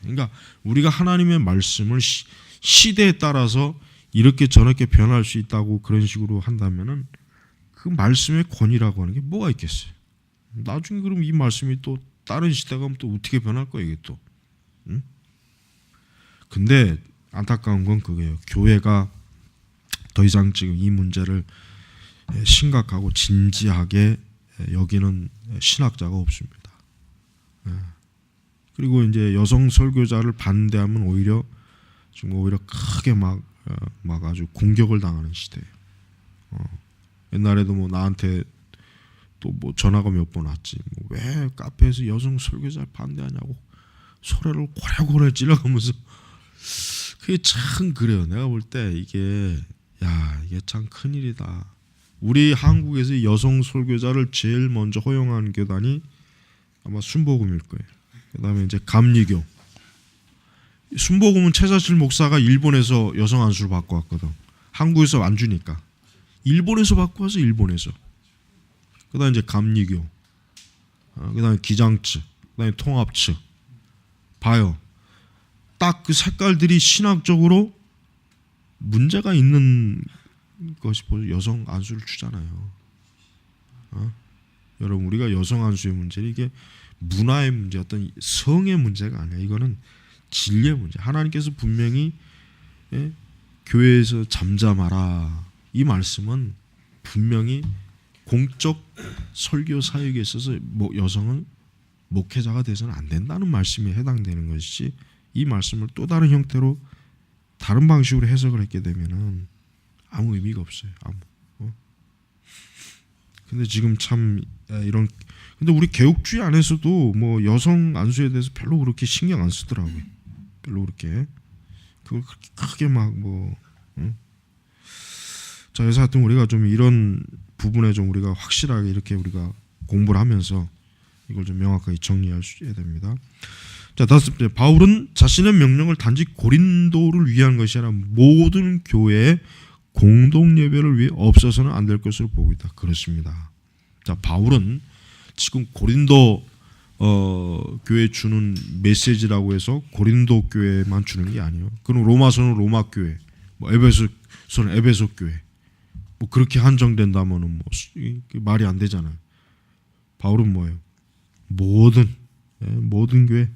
그러니까 우리가 하나님의 말씀을 시대에 따라서 이렇게 저렇게 변할 수 있다고 그런 식으로 한다면은 그 말씀의 권위라고 하는 게 뭐가 있겠어요? 나중에 그럼 이 말씀이 또 다른 시대 가면 또 어떻게 변할 거예요, 이게 또? 응? 근데 안타까운 건 그거예요. 교회가 더 이상 지금 이 문제를 심각하고 진지하게 여기는 신학자가 없습니다. 그리고 이제 여성 설교자를 반대하면 오히려 크게 막 아주 공격을 당하는 시대예요. 옛날에도 뭐 나한테 또 뭐 전화가 몇 번 왔지. 뭐 왜 카페에서 여성 설교자를 반대하냐고 소리를 고래고래 찔러가면서 그게 참 그래요. 내가 볼 때 이게 참 큰일이다. 우리 한국에서 여성 설교자를 제일 먼저 허용한 교단이 아마 순복음일 거예요. 그다음에 이제 감리교. 순복음은 최자실 목사가 일본에서 여성 안수를 받고 왔거든. 한국에서 안 주니까. 일본에서 받고 와서 일본에서. 그다음에 이제 감리교. 그다음에 기장 측. 그다음에 통합 측. 봐요. 딱 그 색깔들이 신학적으로 문제가 있는 것이 여성 안수를 주잖아요. 여러분 우리가 여성 안수의 문제는 이게 문화의 문제, 어떤 성의 문제가 아니야. 이거는 진리의 문제. 하나님께서 분명히 교회에서 잠잠하라. 이 말씀은 분명히 공적 설교 사역에 있어서 여성은 목회자가 돼서는 안 된다는 말씀에 해당되는 것이지, 이 말씀을 또 다른 형태로 다른 방식으로 해석을 했게 되면은 아무 의미가 없어요. 근데 지금 참 이런, 근데 우리 개혁주의 안에서도 뭐 여성 안수에 대해서 별로 그렇게 신경 안 쓰더라고요. 별로 그렇게 그걸 그렇게 크게 막 뭐. 자, 그래서 하여튼 우리가 좀 이런 부분에 좀 우리가 확실하게 이렇게 우리가 공부를 하면서 이걸 좀 명확하게 정리해야 됩니다. 자, 다섯 번째, 바울은 자신의 명령을 단지 고린도를 위한 것이 아니라 모든 교회의 공동 예배를 위해 없어서는 안 될 것으로 보고 있다. 그렇습니다. 자, 바울은 지금 고린도 교회 주는 메시지라고 해서 고린도 교회만 주는 게 아니에요. 그럼 로마서는 로마 교회, 뭐 에베소서는 에베소 교회, 뭐 그렇게 한정된다면은 뭐 말이 안 되잖아요. 바울은 뭐예요? 모든 교회.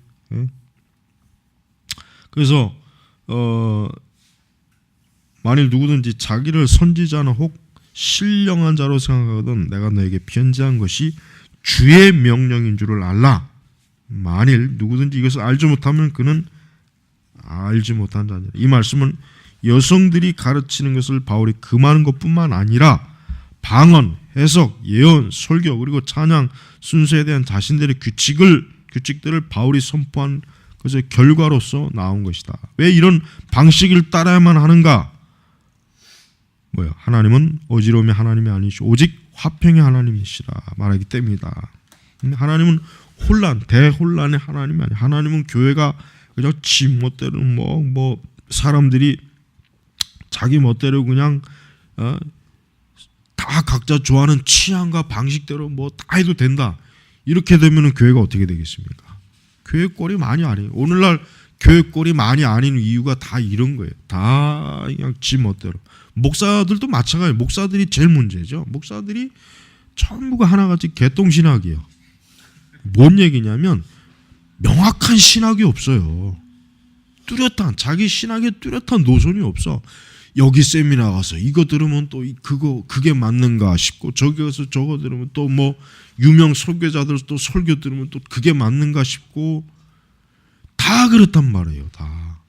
그래서 만일 누구든지 자기를 선지자나 혹 신령한 자로 생각하거든 내가 너에게 편지한 것이 주의 명령인 줄을 알라. 만일 누구든지 이것을 알지 못하면 그는 알지 못한 자니라. 이 말씀은 여성들이 가르치는 것을 바울이 금하는 것뿐만 아니라 방언, 해석, 예언, 설교 그리고 찬양 순서에 대한 자신들의 규칙들을 바울이 선포한 것의 결과로서 나온 것이다. 왜 이런 방식을 따라야만 하는가? 하나님은 어지러움의 하나님이 아니시오 오직 화평의 하나님이시라 말하기 때문이다. 하나님은 대혼란의 하나님이 아니야. 하나님은 교회가 그냥 지 멋대로 뭐 사람들이 자기 멋대로 그냥 다 각자 좋아하는 취향과 방식대로 뭐 다 해도 된다. 이렇게 되면은 교회가 어떻게 되겠습니까? 교회 꼴이 많이 아니에요. 오늘날 교회 꼴이 많이 아닌 이유가 다 이런 거예요. 다 그냥 지 멋대로. 목사들도 마찬가지예요. 목사들이 제일 문제죠. 목사들이 전부가 하나같이 개똥신학이에요. 뭔 얘기냐면 명확한 신학이 없어요. 자기 신학에 뚜렷한 노선이 없어. 여기 세미나 가서 이거 들으면 또 그게 맞는가 싶고, 저기 가서 저거 들으면 또 뭐 유명 설교자들 또 설교 들으면 또 그게 맞는가 싶고, 다 그렇단 말이에요. 다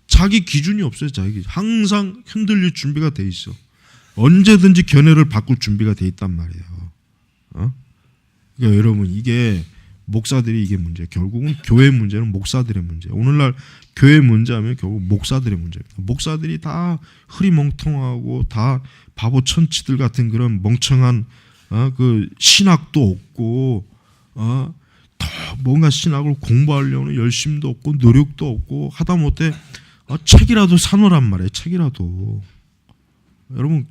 자기 기준이 없어요. 항상 흔들릴 준비가 돼 있어. 언제든지 견해를 바꿀 준비가 돼 있단 말이에요. 그러니까 여러분, 이게 목사들이 이게 문제. 결국은 교회 문제는 목사들의 문제. 오늘날 교회 문제하면 결국 목사들의 문제입니다. 목사들이 다 흐리멍텅하고 다 바보 천치들 같은 그런 멍청한 그 신학도 없고 더 뭔가 신학을 공부하려는 열심도 없고 노력도 없고, 하다못해 책이라도 사놓으란 말이에요. 책이라도. 여러분,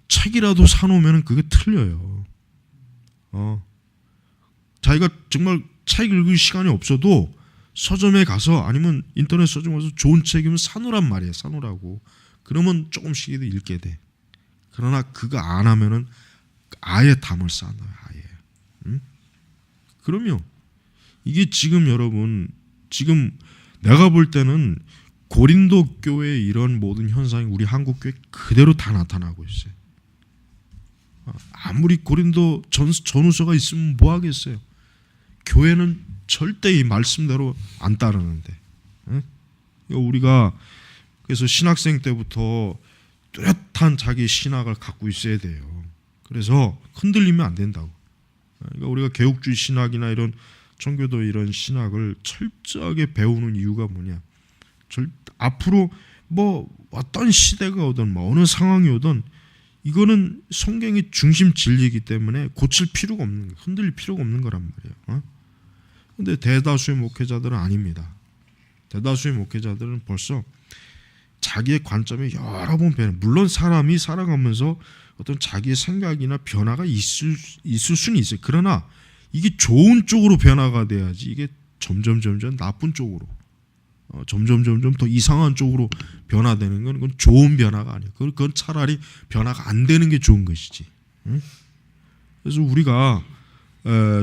책이라도 사놓으면 그게 틀려요. 자기가 정말 책 읽을 시간이 없어도 서점에 가서 아니면 인터넷 서점에 가서 좋은 책이면 사놓으란 말이에요. 사놓으라고. 그러면 조금씩이라도 읽게 돼. 그러나 그거 안 하면은 아예 담을 쌓아놔요. 아예. 응? 그러면 이게 지금 여러분 지금 내가 볼 때는 고린도 교회의 이런 모든 현상이 우리 한국 교회 그대로 다 나타나고 있어요. 아무리 고린도 전후서가 있으면 뭐 하겠어요. 교회는 절대 이 말씀대로 안 따르는데. 우리가 그래서 신학생 때부터 뚜렷한 자기 신학을 갖고 있어야 돼요. 그래서 흔들리면 안 된다고. 그러니까 우리가 개혁주의 신학이나 이런 청교도 이런 신학을 철저하게 배우는 이유가 뭐냐. 앞으로 뭐 어떤 시대가 오든 뭐 어느 상황이 오든 이거는 성경이 중심 진리이기 때문에 고칠 필요가 없는 거예요. 흔들릴 필요가 없는 거란 말이에요. 그런데 대다수의 목회자들은 아닙니다. 대다수의 목회자들은 벌써 자기의 관점에 여러 번 변해. 물론 사람이 살아가면서 어떤 자기의 생각이나 변화가 있을 수는 있어요. 그러나 이게 좋은 쪽으로 변화가 돼야지 이게 점점 나쁜 쪽으로 점점 더 이상한 쪽으로 변화되는 건 그건 좋은 변화가 아니에요. 그건 차라리 변화가 안 되는 게 좋은 것이지. 그래서 우리가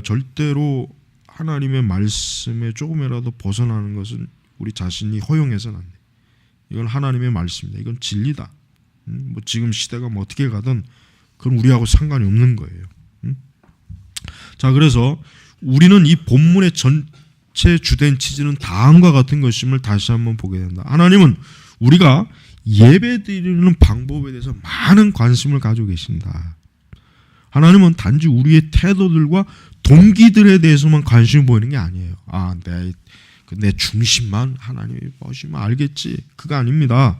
절대로 하나님의 말씀에 조금이라도 벗어나는 것은 우리 자신이 허용해서는 안 돼. 이건 하나님의 말씀입니다. 이건 진리다. 뭐 지금 시대가 뭐 어떻게 가든 그건 우리하고 상관이 없는 거예요. 자, 그래서 우리는 이 본문의 전체 주된 취지는 다음과 같은 것임을 다시 한번 보게 된다. 하나님은 우리가 예배드리는 방법에 대해서 많은 관심을 가지고 계신다. 하나님은 단지 우리의 태도들과 동기들에 대해서만 관심을 보이는 게 아니에요. 내 중심만 하나님이 보시면 알겠지. 그거 아닙니다.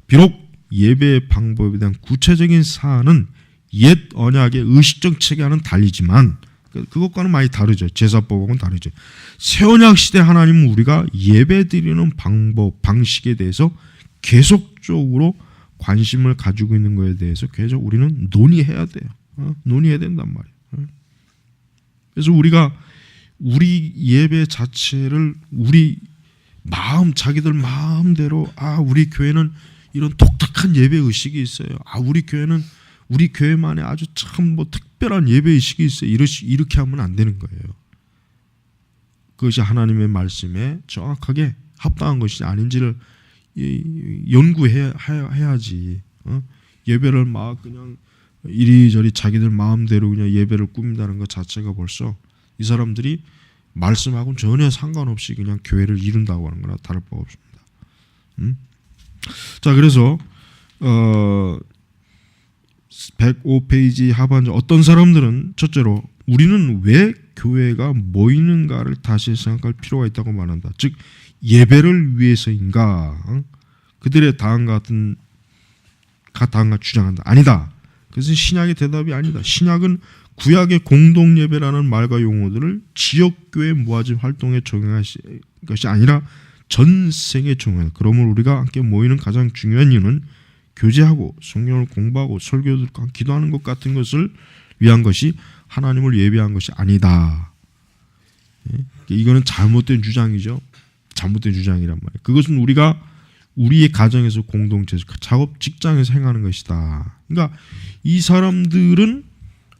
비록 예배의 방법에 대한 구체적인 사안은 옛 언약의 의식적 체계와는 달리지만 그것과는 많이 다르죠. 제사법하고는 다르죠. 새 언약 시대 하나님은 우리가 예배드리는 방법, 방식에 대해서 계속적으로 관심을 가지고 있는 것에 대해서 계속 우리는 논의해야 돼요. 논의해야 된단 말이에요. 그래서 우리가 우리 예배 자체를 우리 자기들 마음대로 우리 교회는 이런 독특한 예배 의식이 있어요. 우리 교회는 우리 교회만의 아주 참 특별한 예배 의식이 있어요. 이렇게 하면 안 되는 거예요. 그것이 하나님의 정확하게 합당한 것이 아닌지를 연구해야지. 예배를 막 그냥 이리저리 자기들 마음대로 그냥 예배를 꾸민다는 것 자체가 벌써 이 사람들이 말씀하고는 전혀 상관없이 그냥 교회를 이룬다고 하는 거나 다를 바 없습니다. 자, 그래서 105페이지 하반절 어떤 사람들은 첫째로 우리는 왜 교회가 모이는가를 다시 생각할 필요가 있다고 말한다. 즉 예배를 위해서인가? 그들의 다음과 주장한다. 아니다. 그것은 신약의 대답이 아니다. 신약은 구약의 공동예배라는 말과 용어들을 지역교회 모아짐 활동에 적용할 것이 아니라 전생에 적용한다. 그러므로 우리가 함께 모이는 가장 중요한 이유는 교제하고 성경을 공부하고 설교 듣고 기도하는 것 같은 것을 위한 것이 하나님을 예배한 것이 아니다. 이거는 잘못된 주장이죠. 잘못된 주장이란 말이에요. 그것은 우리가 우리의 가정에서 공동체에서 작업 직장에서 행하는 것이다. 그러니까 이 사람들은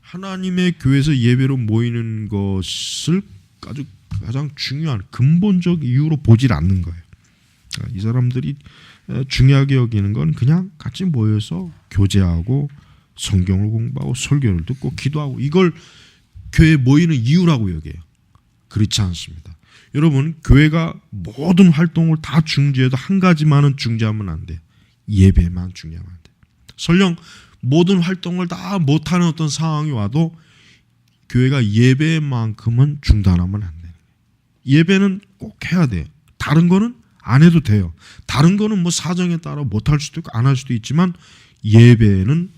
하나님의 교회에서 예배로 모이는 것을 아주 가장 중요한 근본적 이유로 보질 않는 거예요. 그러니까 이 사람들이 중요하게 여기는 건 그냥 같이 모여서 교제하고 성경을 공부하고 설교를 듣고 기도하고 이걸 교회에 모이는 이유라고 여겨요. 그렇지 않습니다. 여러분, 교회가 모든 활동을 다 중지해도 한 가지만은 중지하면 안 돼요. 예배만 중지하면 안 돼요. 설령 모든 활동을 다 못하는 어떤 상황이 와도 교회가 예배만큼은 중단하면 안 돼요. 예배는 꼭 해야 돼요. 다른 거는 안 해도 돼요. 다른 거는 뭐 사정에 따라 못할 수도 있고 안 할 수도 있지만 예배는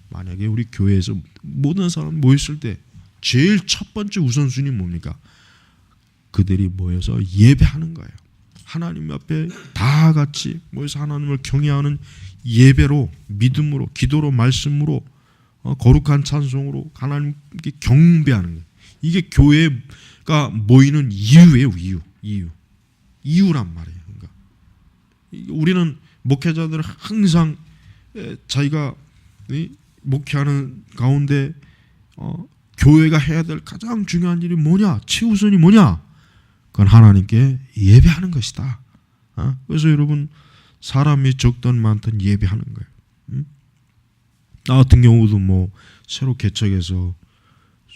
만약에 우리 교회에서 모든 사람 모였을 때 제일 첫 번째 우선순위 뭡니까? 그들이 모여서 예배하는 거예요. 하나님 앞에 다 같이 모여서 하나님을 경외하는 예배로, 믿음으로, 기도로, 말씀으로 거룩한 찬송으로 하나님께 경배하는 거예요. 이게 교회가 모이는 이유예요. 이유란 말이에요. 그러니까 우리는 목회자들은 항상 자기가 목회하는 가운데 교회가 해야 될 가장 중요한 일이 뭐냐? 최우선이 뭐냐? 그건 하나님께 예배하는 것이다. 그래서 여러분 사람이 적든 많든 예배하는 거예요. 나 같은 경우도 뭐 새로 개척해서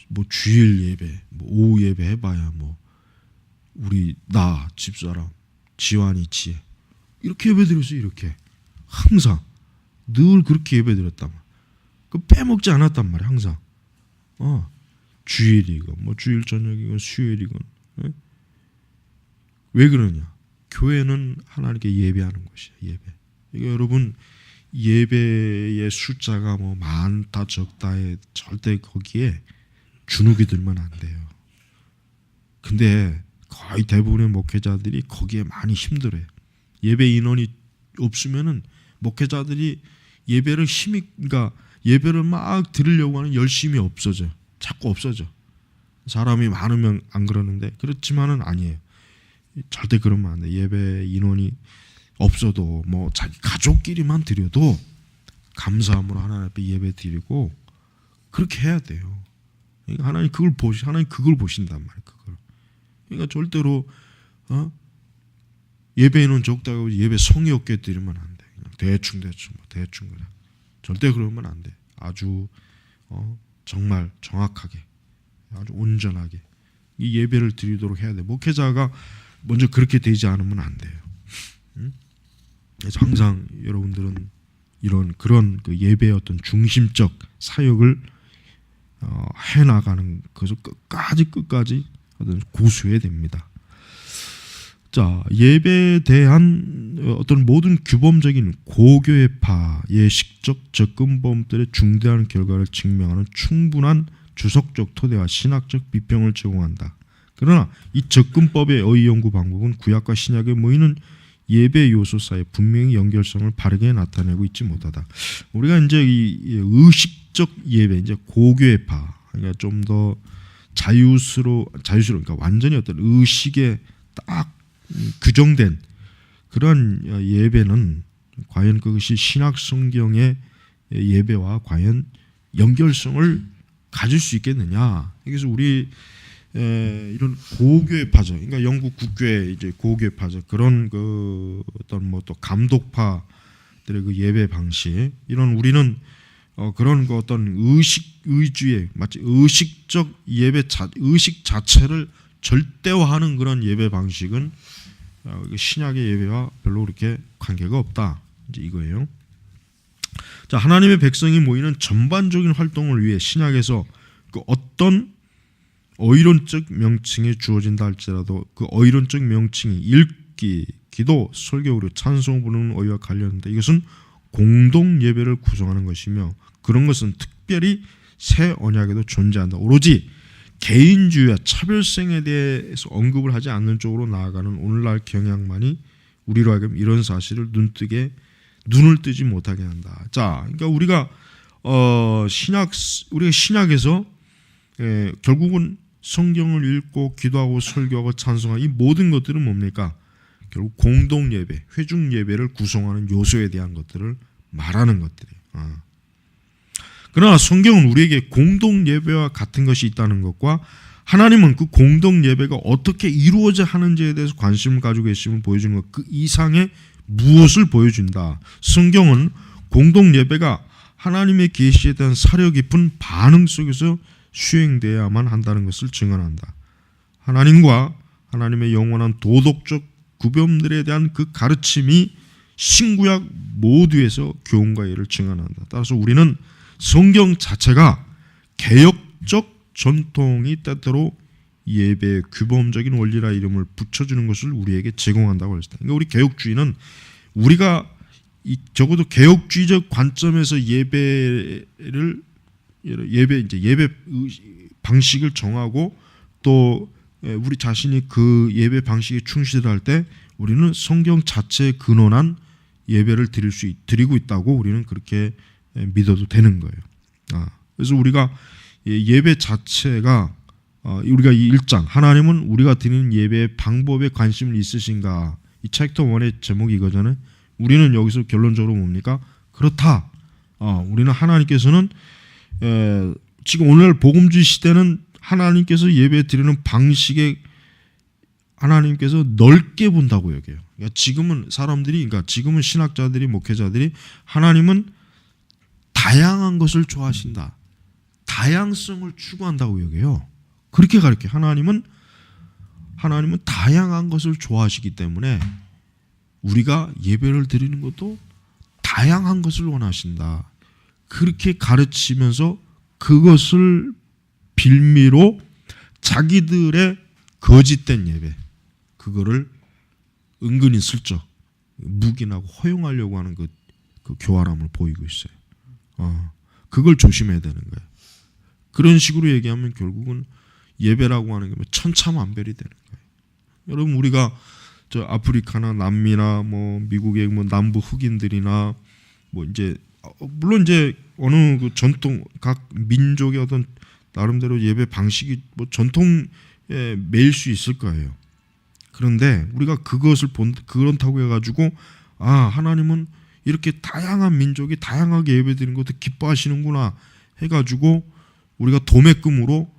뭐 주일 예배, 뭐 오후 예배 해봐야 뭐 우리 나 집사람 지환이 지혜 이렇게 예배드렸어요. 이렇게 항상 늘 그렇게 예배드렸단 말이야. 그 빼먹지 않았단 말이야. 항상 주일이건 뭐 주일 저녁이건 수요일이건 왜 그러냐? 교회는 하나님께 예배하는 곳이야. 예배. 이게 여러분 예배의 숫자가 뭐 많다 적다에 절대 거기에 주눅이 들면 안 돼요. 근데 거의 대부분의 목회자들이 거기에 많이 힘들어요. 예배 인원이 없으면은 목회자들이 그러니까 예배를 막 드리려고 하는 열심이 없어져. 자꾸 없어져. 사람이 많으면 안 그러는데 그렇지만은 아니에요. 절대 그러면 안 돼. 예배 인원이 없어도 뭐 자기 가족끼리만 드려도 감사함으로 하나님 앞에 예배 드리고 그렇게 해야 돼요. 그러니까 하나님 그걸 보신단 말이에요. 그걸. 그러니까 절대로 예배 인원 적다고 예배 성의 없게 드리면 안 돼. 그냥 대충 그냥 절대 그러면 안 돼. 아주 정말 정확하게 아주 온전하게 이 예배를 드리도록 해야 돼. 목회자가 먼저 그렇게 되지 않으면 안 돼요. 그래서 항상 여러분들은 그런 그 예배의 어떤 중심적 사역을 해나가는 것을 끝까지 어떤 고수해야 됩니다. 자, 예배에 대한 어떤 모든 규범적인 고교회파의 식적 접근법들의 중대한 결과를 증명하는 충분한 주석적 토대와 신학적 비평을 제공한다. 그러나 이 접근법의 어휘 연구 방법은 구약과 신약에 모이는 예배 요소 사이에 분명히 연결성을 바르게 나타내고 있지 못하다. 우리가 이제 이 의식적 예배, 이제 고교회파, 그러니까 좀 더 그러니까 완전히 어떤 의식에 딱 규정된 그런 예배는 과연 그것이 신약 성경의 예배와 과연 연결성을 가질 수 있겠느냐? 그래서 우리 이런 고교회파죠. 그러니까 영국 국교의 이제 고교회파죠. 그런 그 어떤 뭐 또 감독파들의 그 예배 방식, 이런 우리는 그런 그 어떤 의주의 마치 의식적 예배 의식 자체를 절대화하는 그런 예배 방식은 신약의 예배와 별로 그렇게 관계가 없다. 이제 이거예요. 자, 하나님의 백성이 모이는 전반적인 활동을 위해 신약에서 그 어떤 어이론적 명칭이 주어진다 할지라도 그 어이론적 명칭이 읽기, 기도, 설교, 그리고 찬송 부르는 어휘와 관련된다. 이것은 공동 예배를 구성하는 것이며 그런 것은 특별히 새 언약에도 존재한다. 오로지 개인주의와 차별성에 대해서 언급을 하지 않는 쪽으로 나아가는 오늘날 경향만이 우리로 하여금 이런 사실을 눈을 뜨지 못하게 한다. 자, 그러니까 우리가 신약에서 결국은 성경을 읽고 기도하고 설교하고 찬송하고 이 모든 것들은 뭡니까? 결국 공동 예배, 회중 예배를 구성하는 요소에 대한 것들을 말하는 것들이에요. 그러나 성경은 우리에게 공동 예배와 같은 것이 있다는 것과 하나님은 그 공동 예배가 어떻게 이루어져야 하는지에 대해서 관심을 가지고 계심을 보여주는 것, 그 이상의 무엇을 보여준다. 성경은 공동 예배가 하나님의 계시에 대한 사려 깊은 반응 속에서 수행되어야만 한다는 것을 증언한다. 하나님과 하나님의 영원한 도덕적 구별들에 대한 그 가르침이 신구약 모두에서 교훈과 예를 증언한다. 따라서 우리는 성경 자체가 개혁적 전통이 때때로 예배의 규범적인 원리라 이름을 붙여주는 것을 우리에게 제공한다고 했습니다. 그러니까 우리 개혁주의는 우리가 적어도 개혁주의적 관점에서 예배 방식을 정하고 또 우리 자신이 그 예배 방식에 충실할 때 우리는 성경 자체에 근원한 예배를 드리고 있다고 우리는 그렇게 믿어도 되는 거예요. 그래서 우리가 예배 자체가 우리가 이 1장 하나님은 우리가 드리는 예배의 방법에 관심을 있으신가, 이 챕터 1의 제목이 이거잖아요. 우리는 여기서 결론적으로 뭡니까? 그렇다. 우리는 하나님께서는 지금 오늘 복음주의 시대는 하나님께서 예배 드리는 방식에 하나님께서 넓게 본다고 여겨요. 그러니까 지금은 사람들이, 그러니까 지금은 신학자들이, 목회자들이 하나님은 다양한 것을 좋아하신다, 다양성을 추구한다고 여겨요. 그렇게 가르쳐. 하나님은 다양한 것을 좋아하시기 때문에 우리가 예배를 드리는 것도 다양한 것을 원하신다. 그렇게 가르치면서 그것을 빌미로 자기들의 거짓된 예배, 그거를 은근히 슬쩍 묵인하고 허용하려고 하는 그 교활함을 보이고 있어요. 그걸 조심해야 되는 거예요. 그런 식으로 얘기하면 결국은 예배라고 하는 게 천차만별이 되는 거예요. 여러분, 우리가 저 아프리카나 남미나 뭐 미국의 뭐 남부 흑인들이나 뭐 이제 물론 이제 어느 그 전통 각 민족의 어떤 나름대로 예배 방식이 뭐 전통에 매일 수 있을 거예요. 그런데 우리가 그것을 그렇다고 해가지고 하나님은 이렇게 다양한 민족이 다양하게 예배드리는 것도 기뻐하시는구나 해가지고 우리가 도매금으로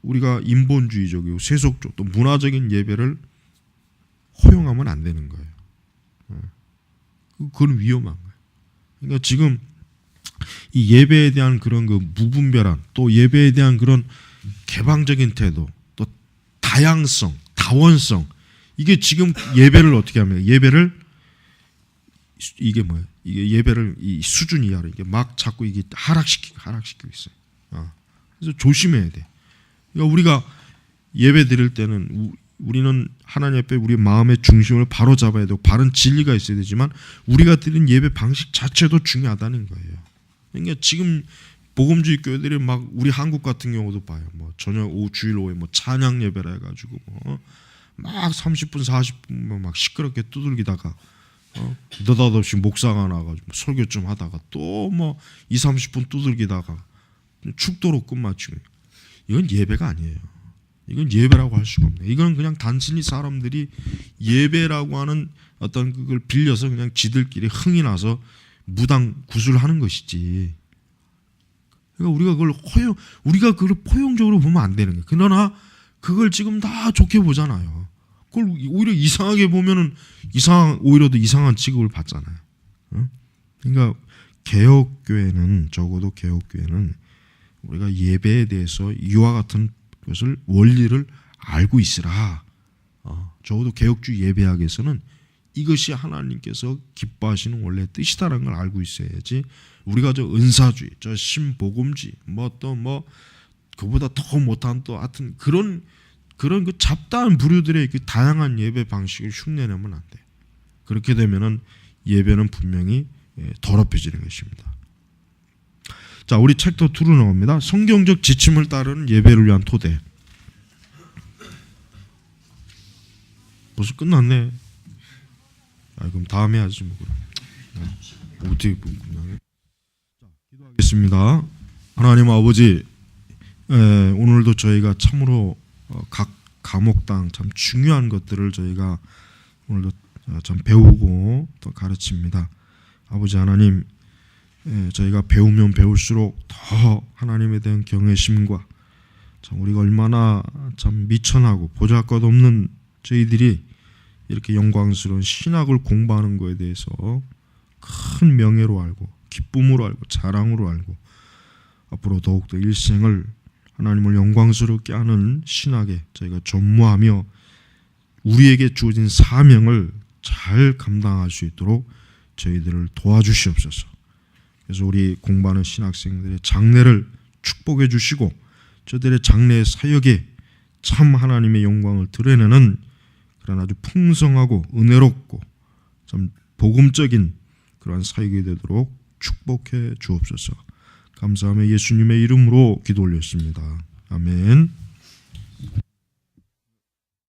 우리가 인본주의적이고 세속적 또 문화적인 예배를 허용하면 안 되는 거예요. 그건 위험한 거예요. 그러니까 지금 이 예배에 대한 그런 그 무분별한, 또 예배에 대한 그런 개방적인 태도, 또 다양성, 다원성, 이게 지금 예배를 어떻게 합니까? 예배를 이게 뭐예요? 이게 예배를 이 수준 이하로 이게 막 자꾸 이게 하락시키고 있어요. 그래서 조심해야 돼. 그러니까 우리가 예배 드릴 때는 우리는 하나님 앞에 우리 마음의 중심을 바로 잡아야 되고 바른 진리가 있어야 되지만 우리가 드린 예배 방식 자체도 중요하다는 거예요. 그러니까 지금 복음주의 교회들이 막 우리 한국 같은 경우도 봐요. 뭐 저녁 오후 주일 오후에 뭐 찬양 예배라 해가지고 막 30분 40분 막 시끄럽게 두들기다가 느닷없이 목사가 나가지고 설교 좀 하다가 또 뭐 20-30분 두들기다가 축도로 끝마치고, 이건 예배가 아니에요. 이건 예배라고 할 수가 없네. 이건 그냥 단순히 사람들이 예배라고 하는 어떤 그걸 빌려서 그냥 지들끼리 흥이 나서 무당 구술하는 것이지. 그러니까 우리가 그걸 포용적으로 보면 안 되는 거예요. 그러나 그걸 지금 다 좋게 보잖아요. 그걸 오히려 이상하게 보면은 오히려 더 이상한 취급을 받잖아요. 그러니까 개혁교회는, 적어도 개혁교회는 우리가 예배에 대해서 이와 같은 것을 원리를 알고 있으라. 적어도 개혁주의 예배학에서는 이것이 하나님께서 기뻐하시는 원래 뜻이다라는 걸 알고 있어야지, 우리가 저 은사주의, 저 신복음주의, 그보다 더 못한 또 하여튼 그런 그 잡다한 부류들의 그 다양한 예배 방식을 흉내내면 안 돼. 그렇게 되면은 예배는 분명히 더럽혀지는 것입니다. 자, 우리 챕터 2로 나옵니다. 성경적 지침을 따르는 예배를 위한 토대. 벌써 끝났네. 그럼 다음에 하지 뭐. 어떻게 끝나네. 자, 기도하겠습니다. 하나님 아버지, 오늘도 저희가 참으로 각 과목당 참 중요한 것들을 저희가 오늘도 참 배우고 또 가르칩니다. 아버지 하나님, 저희가 배우면 배울수록 더 하나님에 대한 경외심과 참 우리가 얼마나 참 미천하고 보잘것없는 저희들이 이렇게 영광스러운 신학을 공부하는 것에 대해서 큰 명예로 알고 기쁨으로 알고 자랑으로 알고 앞으로 더욱더 일생을 하나님을 영광스럽게 하는 신학에 저희가 전무하며 우리에게 주어진 사명을 잘 감당할 수 있도록 저희들을 도와주시옵소서. 그래서 우리 공부하는 신학생들의 장래를 축복해 주시고 저들의 장래의 사역에 참 하나님의 영광을 드러내는 그런 아주 풍성하고 은혜롭고 참 복음적인 그러한 사역이 되도록 축복해 주옵소서. 감사하며 예수님의 이름으로 기도 올렸습니다. 아멘.